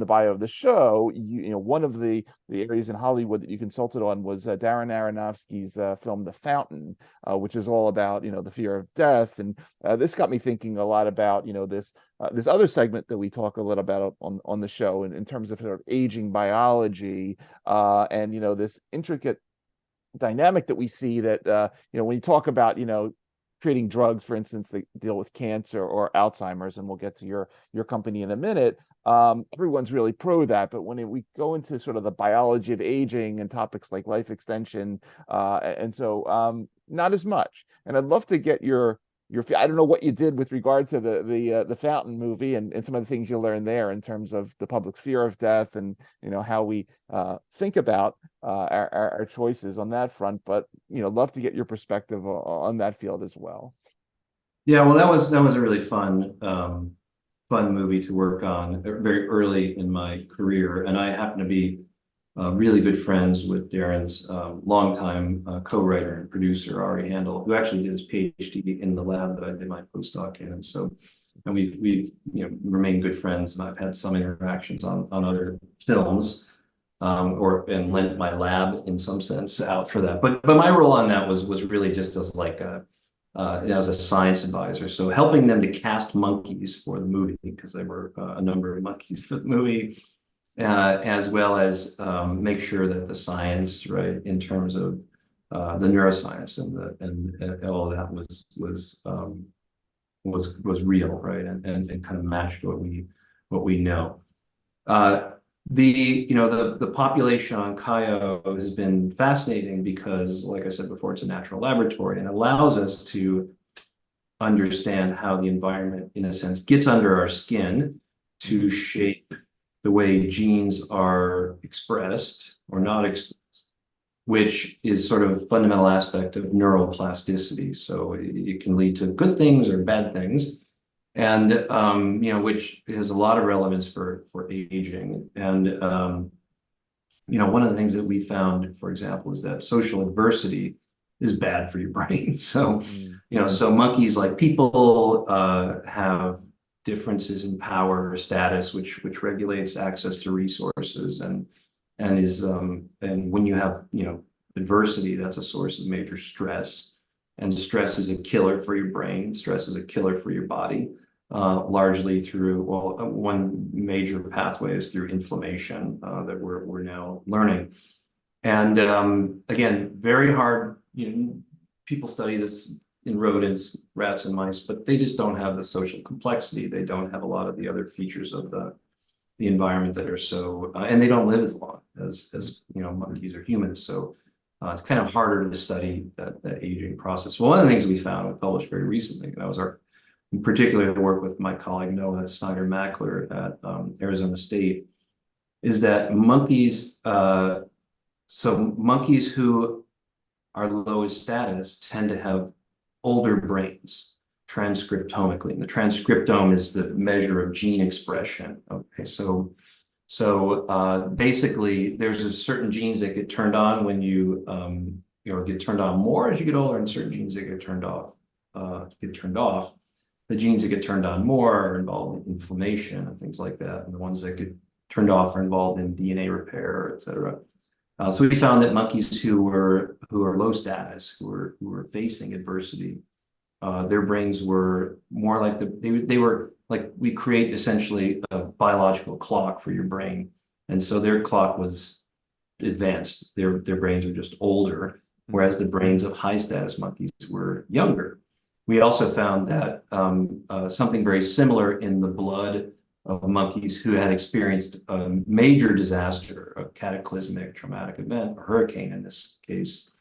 bio of the show, one of the areas in Hollywood that you consulted on was Darren Aronofsky's film The Fountain, which is all about the fear of death, and this got me thinking a lot about this other segment that we talk a little about on the show in terms of sort of aging biology, and this intricate dynamic that we see that when you talk about creating drugs, for instance, that deal with cancer or Alzheimer's, and we'll get to your company in a minute. Everyone's really pro that, but when we go into sort of the biology of aging and topics like life extension, and so not as much. And I'd love to get your I don't know what you did with regard to the Fountain movie and some of the things you learned there in terms of the public fear of death and how we think about our choices on that front. But love to get your perspective on that field as well. Yeah, well, that was a really fun movie to work on very early in my career, and I happen to be really good friends with Darren's longtime co-writer and producer, Ari Handel, who actually did his PhD in the lab that I did my postdoc in. And we've remained good friends, and I've had some interactions on other films, and lent my lab in some sense out for that. But my role on that was really just as like as a science advisor, so helping them to cast monkeys for the movie, because there were a number of monkeys for the movie. As well as make sure that the science, right, in terms of the neuroscience and all of that was real, right, and kind of matched what we know. The population on Cayo has been fascinating because, like I said before, it's a natural laboratory and allows us to understand how the environment, in a sense, gets under our skin to shape the way genes are expressed or not expressed, which is sort of a fundamental aspect of neuroplasticity. So it can lead to good things or bad things, and which has a lot of relevance for aging. And one of the things that we found, for example, is that social adversity is bad for your brain. So so monkeys, like people, have differences in power or status, which regulates access to resources, and when you have adversity, that's a source of major stress, and stress is a killer for your brain. Stress is a killer for your body, largely through one major pathway is through inflammation that we're now learning, and again, very hard. People study this in rodents, rats, and mice, but they just don't have the social complexity. They don't have a lot of the other features of the environment that are so, and they don't live as long as monkeys or humans. So it's kind of harder to study that aging process. Well, one of the things we found, we published very recently, and that was in particular, the work with my colleague Noah Snyder-Mackler at Arizona State, is that monkeys, monkeys who are low status tend to have older brains transcriptomically, and the transcriptome is the measure of gene expression. Okay, so basically, there's a certain genes that get turned on when you get turned on more as you get older, and certain genes that get turned off. The genes that get turned on more are involved in inflammation and things like that, and the ones that get turned off are involved in DNA repair, et cetera. So we found that monkeys who are low status, who were facing adversity, their brains were more like they were like, we create essentially a biological clock for your brain, and so their clock was advanced. Their brains are just older, whereas the brains of high status monkeys were younger. We also found that something very similar in the blood of monkeys who had experienced a major disaster, a cataclysmic traumatic event, a hurricane in this case.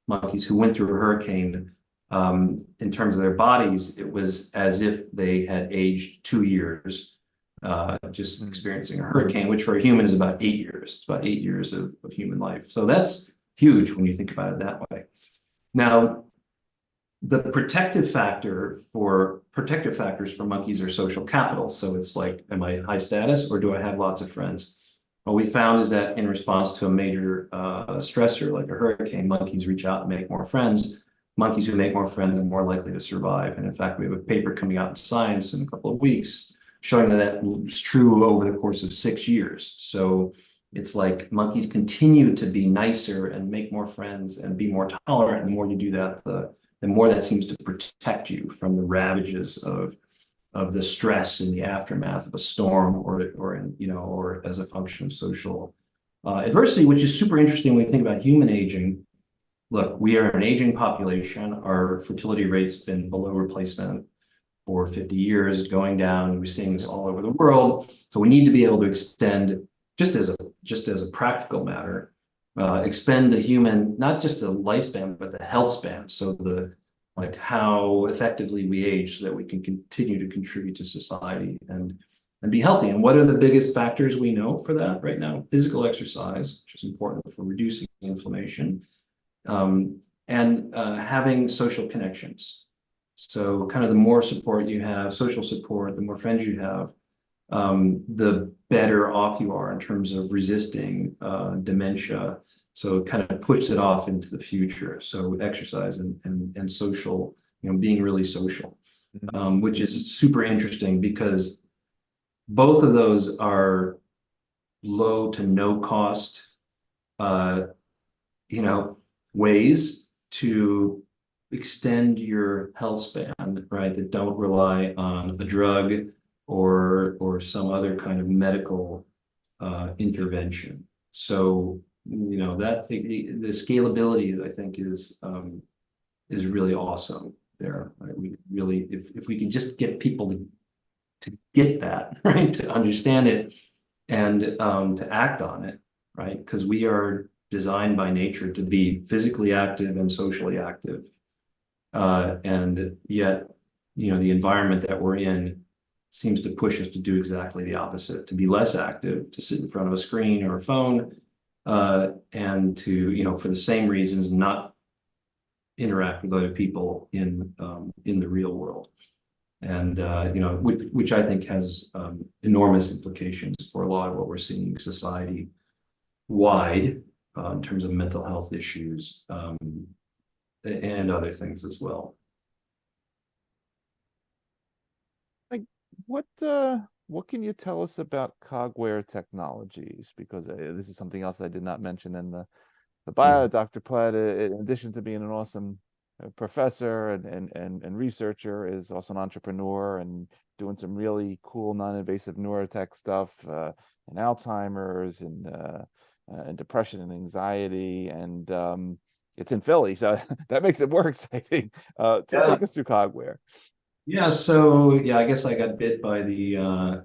Monkeys who went through a hurricane, in terms of their bodies, it was as if they had aged 2 years, just experiencing a hurricane, which for a human is about 8 years. It's about 8 years of human life. So that's huge when you think about it that way. Now, the protective factors for monkeys are social capital. So it's like, am I high status or do I have lots of friends? What we found is that in response to a major stressor like a hurricane, monkeys reach out and make more friends. Monkeys who make more friends are more likely to survive. And in fact, we have a paper coming out in Science in a couple of weeks showing that is true over the course of 6 years. So it's like monkeys continue to be nicer and make more friends and be more tolerant. And the more you do that, the more that seems to protect you from the ravages of the stress in the aftermath of a storm, or as a function of social adversity, which is super interesting when we think about human aging. look, we are an aging population. Our fertility rate's been below replacement for 50 years, going down. We're seeing this all over the world. So we need to be able to extend, just as a practical matter, expend the human, not just the lifespan, but the health span. So like how effectively we age so that we can continue to contribute to society and be healthy. And what are the biggest factors we know for that right now? Physical exercise, which is important for reducing inflammation, and having social connections. So kind of the more support you have, social support, the more friends you have, the better off you are in terms of resisting dementia. So it kind of puts it off into the future. So exercise and social, being really social, which is super interesting because both of those are low to no cost, ways to extend your health span, right? That don't rely on a drug or some other kind of medical intervention. So, that the scalability, I think, is really awesome there. Right? We really, if we can just get people to get that, right, to understand it and to act on it, right, because we are designed by nature to be physically active and socially active. And yet, the environment that we're in seems to push us to do exactly the opposite, to be less active, to sit in front of a screen or a phone, and to, for the same reasons, not interact with other people in the real world. And, which I think has enormous implications for a lot of what we're seeing society-wide in terms of mental health issues, and other things as well. Like, what can you tell us about cogware technologies? Because this is something else I did not mention in the bio. Dr. Platt, in addition to being an awesome professor and researcher, is also an entrepreneur and doing some really cool non-invasive neurotech stuff, and Alzheimer's and depression and anxiety, and it's in Philly, so that makes it more exciting. Take us through cogware. Yeah, so I guess I got bit by the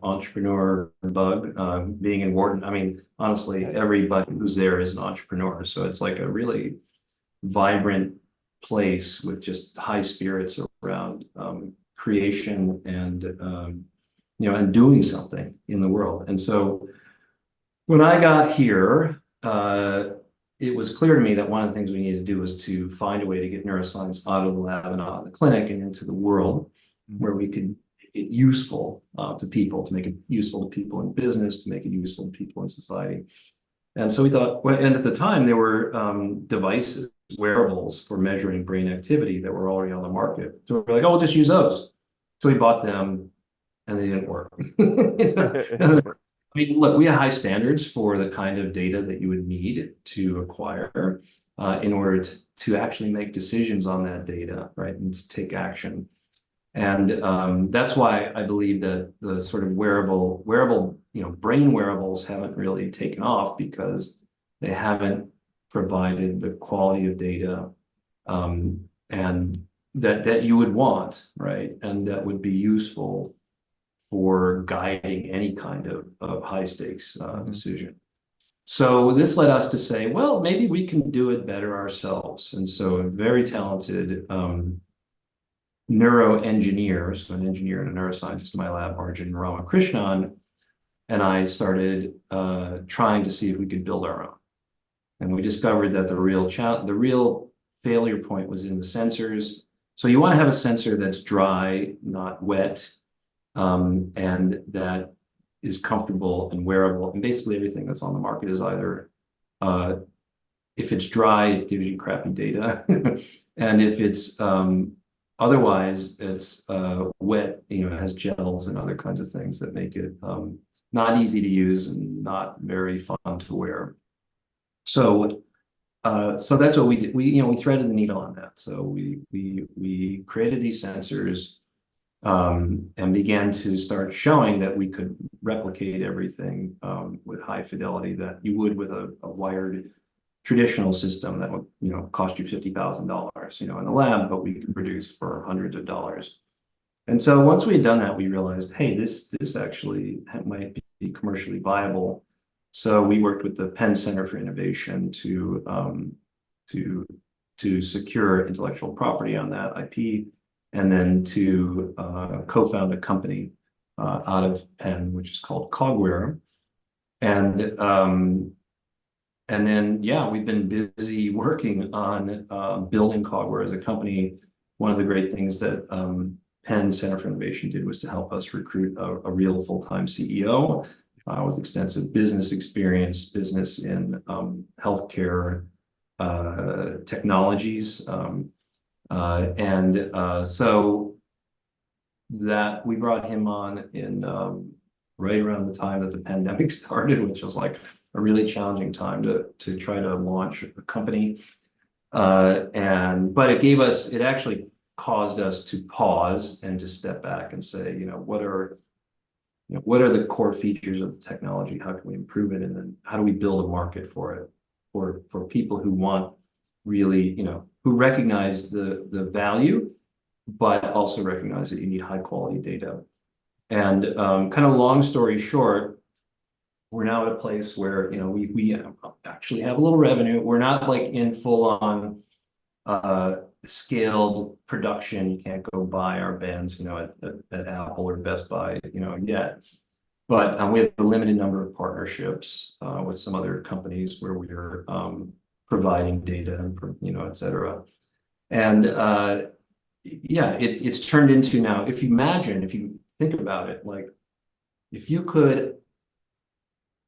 entrepreneur bug, being in Wharton. I mean, honestly, everybody who's there is an entrepreneur, so it's like a really vibrant place with just high spirits around creation and and doing something in the world. And so when I got here, it was clear to me that one of the things we needed to do was to find a way to get neuroscience out of the lab and out of the clinic and into the world, where we could make it useful to people, to make it useful to people in business, to make it useful to people in society. And so we thought, and at the time there were devices, wearables for measuring brain activity that were already on the market. So we're like, oh, we'll just use those. So we bought them and they didn't work. I mean, look, we have high standards for the kind of data that you would need to acquire in order to actually make decisions on that data, right, and to take action. And that's why I believe that the sort of wearable, brain wearables haven't really taken off, because they haven't provided the quality of data and that you would want, right, and that would be useful for guiding any kind of high stakes decision. So this led us to say, well, maybe we can do it better ourselves. And so a very talented neuroengineer, so an engineer and a neuroscientist in my lab, Arjun Ramakrishnan, and I started trying to see if we could build our own. And we discovered that the real failure point was in the sensors. So you want to have a sensor that's dry, not wet, and that is comfortable and wearable. And basically everything that's on the market is either, if it's dry, it gives you crappy data. And if it's otherwise, it's wet, it has gels and other kinds of things that make it not easy to use and not very fun to wear. So that's what we did. We threaded the needle on that. So we created these sensors and began to start showing that we could replicate everything with high fidelity that you would with a wired traditional system that would, cost you $50,000, in the lab, but we can produce for hundreds of dollars. And so once we had done that, we realized, hey, this actually might be commercially viable. So we worked with the Penn Center for Innovation to secure intellectual property on that IP, and then to co-found a company out of Penn, which is called Cogware. And then, yeah, we've been busy working on building Cogware as a company. One of the great things that Penn Center for Innovation did was to help us recruit a real full-time CEO with extensive business experience, business in healthcare technologies. So that we brought him on in right around the time that the pandemic started, which was like a really challenging time to try to launch a company. But it actually caused us to pause and to step back and say, what are the core features of the technology? How can we improve it? And then how do we build a market for it, for people who want really, who recognize the value, but also recognize that you need high quality data. And kind of long story short, we're now at a place where, we actually have a little revenue. We're not like in full on scaled production. You can't go buy our bands, at Apple or Best Buy, yet. But we have a limited number of partnerships with some other companies where we're providing data and, et cetera. And yeah, it's turned into now, if you think about it, like if you could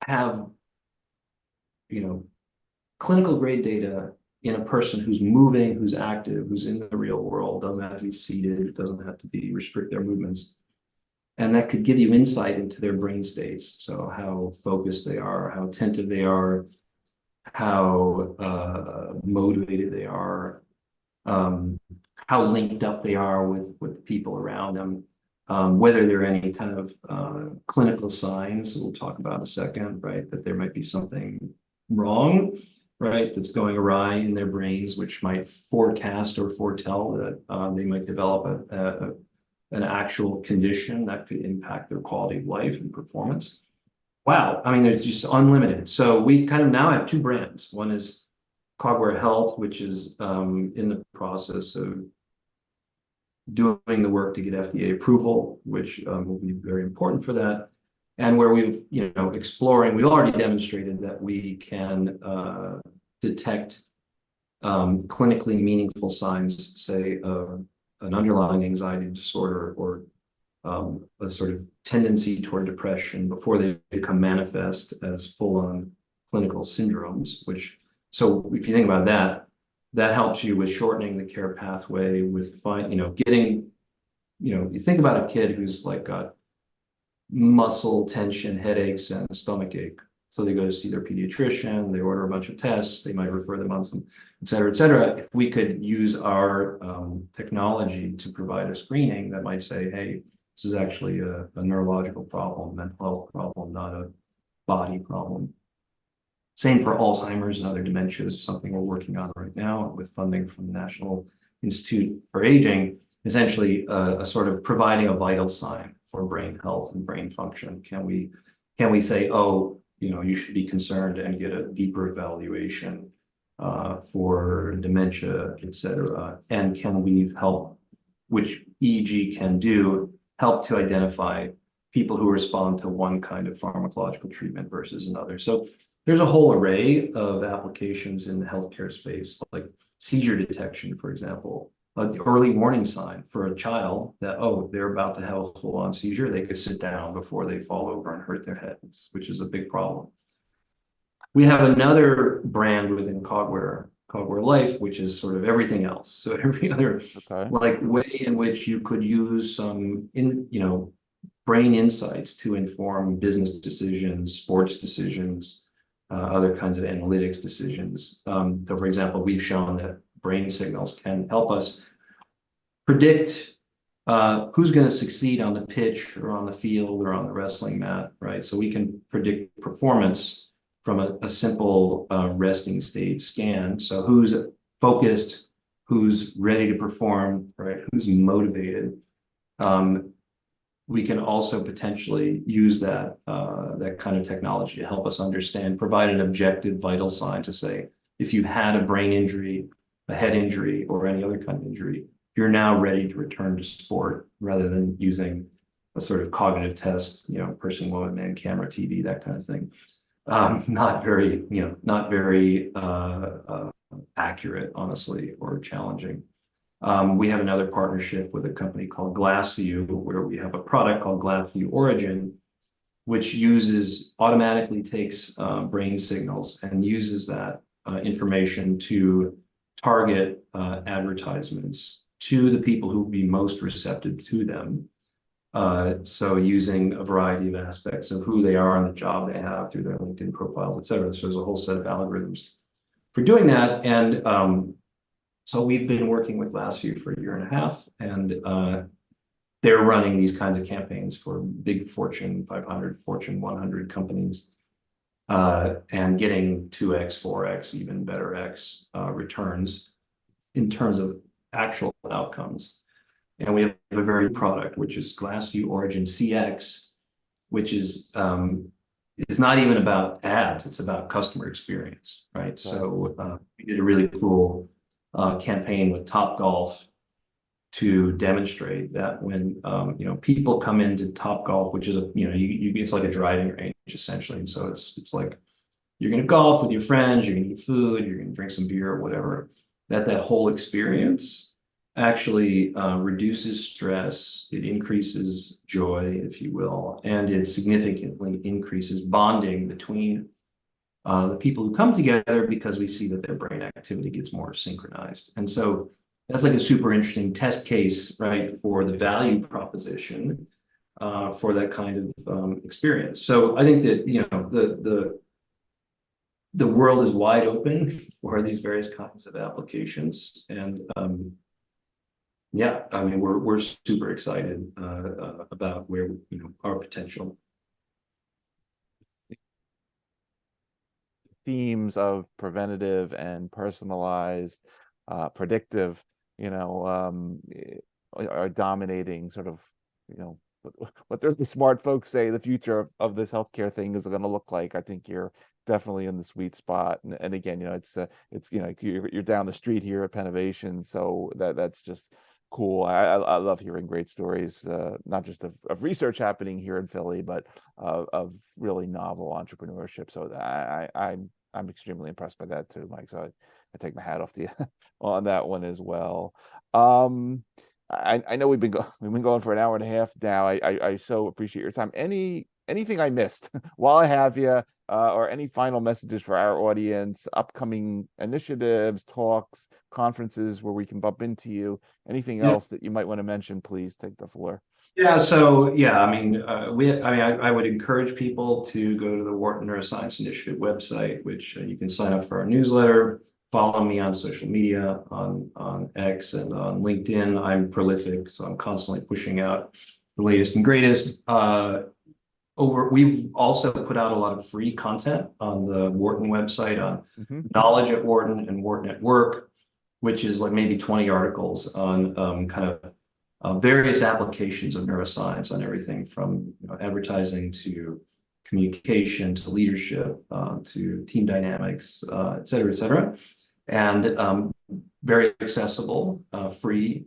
have, clinical grade data in a person who's moving, who's active, who's in the real world, doesn't have to be seated, doesn't have to restrict their movements. And that could give you insight into their brain states. So how focused they are, how attentive they are, how motivated they are, how linked up they are with people around them, whether there are any kind of clinical signs we'll talk about in a second, right? That there might be something wrong, right? That's going awry in their brains, which might forecast or foretell that they might develop an actual condition that could impact their quality of life and performance. Wow, I mean, it's just unlimited. So we kind of now have two brands. One is Cogware Health, which is in the process of doing the work to get FDA approval, which will be very important for that. And where we've, we've already demonstrated that we can detect clinically meaningful signs, say, an underlying anxiety disorder or a sort of tendency toward depression before they become manifest as full-on clinical syndromes, so if you think about that, that helps you with shortening the care pathway, with getting, you think about a kid who's like got muscle tension, headaches, and a stomach ache. So they go to see their pediatrician, they order a bunch of tests, they might refer them on some, et cetera, et cetera. If we could use our technology to provide a screening that might say, hey, this is actually a neurological problem, mental health problem, not a body problem. Same for Alzheimer's and other dementias, something we're working on right now with funding from the National Institute for Aging, essentially a sort of providing a vital sign for brain health and brain function. Can we say, oh, you should be concerned and get a deeper evaluation for dementia, et cetera. And can we help, which EEG can do, help to identify people who respond to one kind of pharmacological treatment versus another. So there's a whole array of applications in the healthcare space, like seizure detection, for example, the early warning sign for a child that, oh, they're about to have a full-on seizure. They could sit down before they fall over and hurt their heads, which is a big problem. We have another brand within Cogware Life, which is sort of everything else. So every other like way in which you could use some brain insights to inform business decisions, sports decisions, other kinds of analytics decisions. So for example, we've shown that brain signals can help us predict who's going to succeed on the pitch or on the field or on the wrestling mat, right? So we can predict performance from a simple resting state scan. So who's focused, who's ready to perform, right? Who's motivated. We can also potentially use that that kind of technology to help us understand, provide an objective vital sign to say, if you've had a brain injury, a head injury, or any other kind of injury, you're now ready to return to sport, rather than using a sort of cognitive test, person, woman, man, camera, TV, that kind of thing. Not very, not very accurate, honestly, or challenging. We have another partnership with a company called Glassview, where we have a product called Glassview Origin, which automatically takes brain signals and uses that information to target advertisements to the people who would be most receptive to them. So using a variety of aspects of who they are and the job they have through their LinkedIn profiles, et cetera. So there's a whole set of algorithms for doing that. And so we've been working with Glassview for a year and a half, and they're running these kinds of campaigns for big Fortune 500, Fortune 100 companies, and getting 2x, 4x, even better X returns in terms of actual outcomes. And we have a very product, which is Glassview Origin CX, which is not even about ads, it's about customer experience, right? So we did a really cool campaign with Topgolf to demonstrate that when people come into Topgolf, which is it's like a driving range essentially, and so it's like you're going to golf with your friends, you're going to eat food, you're going to drink some beer or whatever. That whole experience actually reduces stress, it increases joy, if you will, and it significantly increases bonding between the people who come together, because we see that their brain activity gets more synchronized. And so that's like a super interesting test case, right, for the value proposition for that kind of experience. So I think that the world is wide open for these various kinds of applications, and yeah, I mean we're super excited about where our potential. Themes of preventative and personalized, predictive, are dominating sort of, what the smart folks say the future of this healthcare thing is going to look like. I think you're definitely in the sweet spot. And again, it's you're down the street here at Pennovation, so that's just cool. I love hearing great stories, not just of research happening here in Philly, but of really novel entrepreneurship. So I'm extremely impressed by that too, Mike. So I take my hat off to you on that one as well. I know we've been going for an hour and a half now. I so appreciate your time. Anything I missed while I have you, or any final messages for our audience, upcoming initiatives, talks, conferences where we can bump into you, anything else that you might want to mention, please take the floor. Yeah, so yeah, I mean, I would encourage people to go to the Wharton Neuroscience Initiative website, which you can sign up for our newsletter, follow me on social media, on X and on LinkedIn. I'm prolific, so I'm constantly pushing out the latest and greatest. We've also put out a lot of free content on the Wharton website on knowledge at Wharton and Wharton at Work, which is like maybe 20 articles on kind of various applications of neuroscience, on everything from advertising to communication to leadership to team dynamics, et cetera, et cetera. And very accessible, free.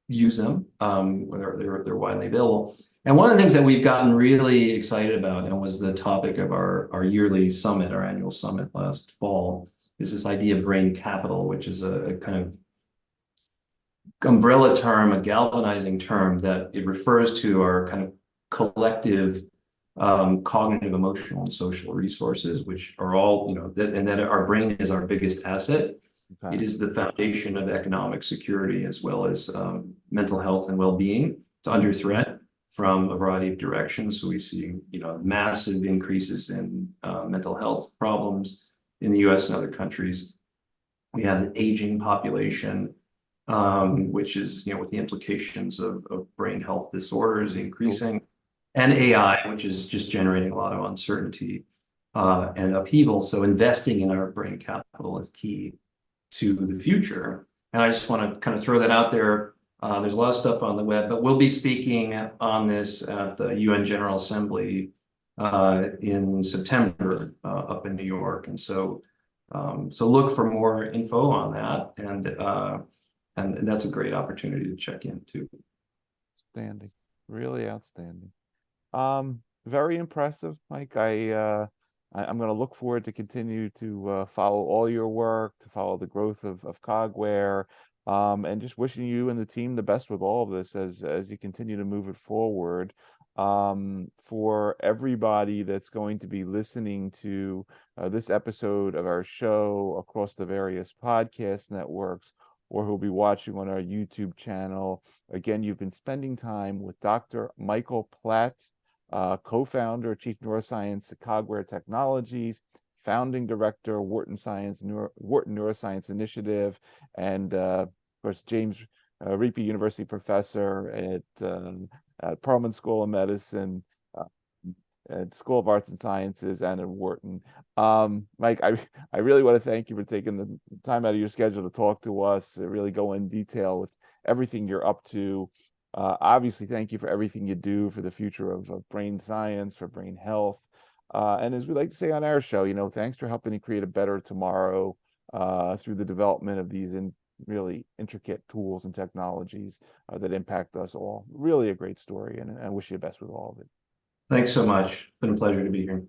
Use them. They're widely available. And one of the things that we've gotten really excited about, and was the topic of our yearly summit, our annual summit last fall, is this idea of brain capital, which is a kind of umbrella term, a galvanizing term that it refers to our kind of collective cognitive, emotional, and social resources, which are all, and that our brain is our biggest asset. Okay. It is the foundation of economic security, as well as mental health and well-being. It's under threat from a variety of directions. So we see, massive increases in mental health problems in the US and other countries. We have an aging population, which is, with the implications of brain health disorders increasing, and AI, which is just generating a lot of uncertainty. and upheaval. So investing in our brain capital is key to the future. And I just want to kind of throw that out there. There's a lot of stuff on the web, but we'll be speaking on this at the UN General Assembly in September up in New York. And so look for more info on that. And that's a great opportunity to check in too. Outstanding. Really outstanding. Very impressive, Mike. I'm going to look forward to continue to follow all your work, to follow the growth of Cogware, and just wishing you and the team the best with all of this as you continue to move it forward. For everybody that's going to be listening to this episode of our show across the various podcast networks, or who'll be watching on our YouTube channel, again, you've been spending time with Dr. Michael Platt, co-founder, chief neuroscience at Cogware Technologies, founding director, Wharton Neuroscience Initiative, and of course, James Riepe University professor at Perelman School of Medicine, at School of Arts and Sciences, and at Wharton. Mike, I really want to thank you for taking the time out of your schedule to talk to us, to really go in detail with everything you're up to. Obviously, thank you for everything you do for the future of brain science, for brain health. And as we like to say on our show, thanks for helping to create a better tomorrow through the development of these really intricate tools and technologies that impact us all. Really a great story, and I wish you the best with all of it. Thanks so much. It's been a pleasure to be here.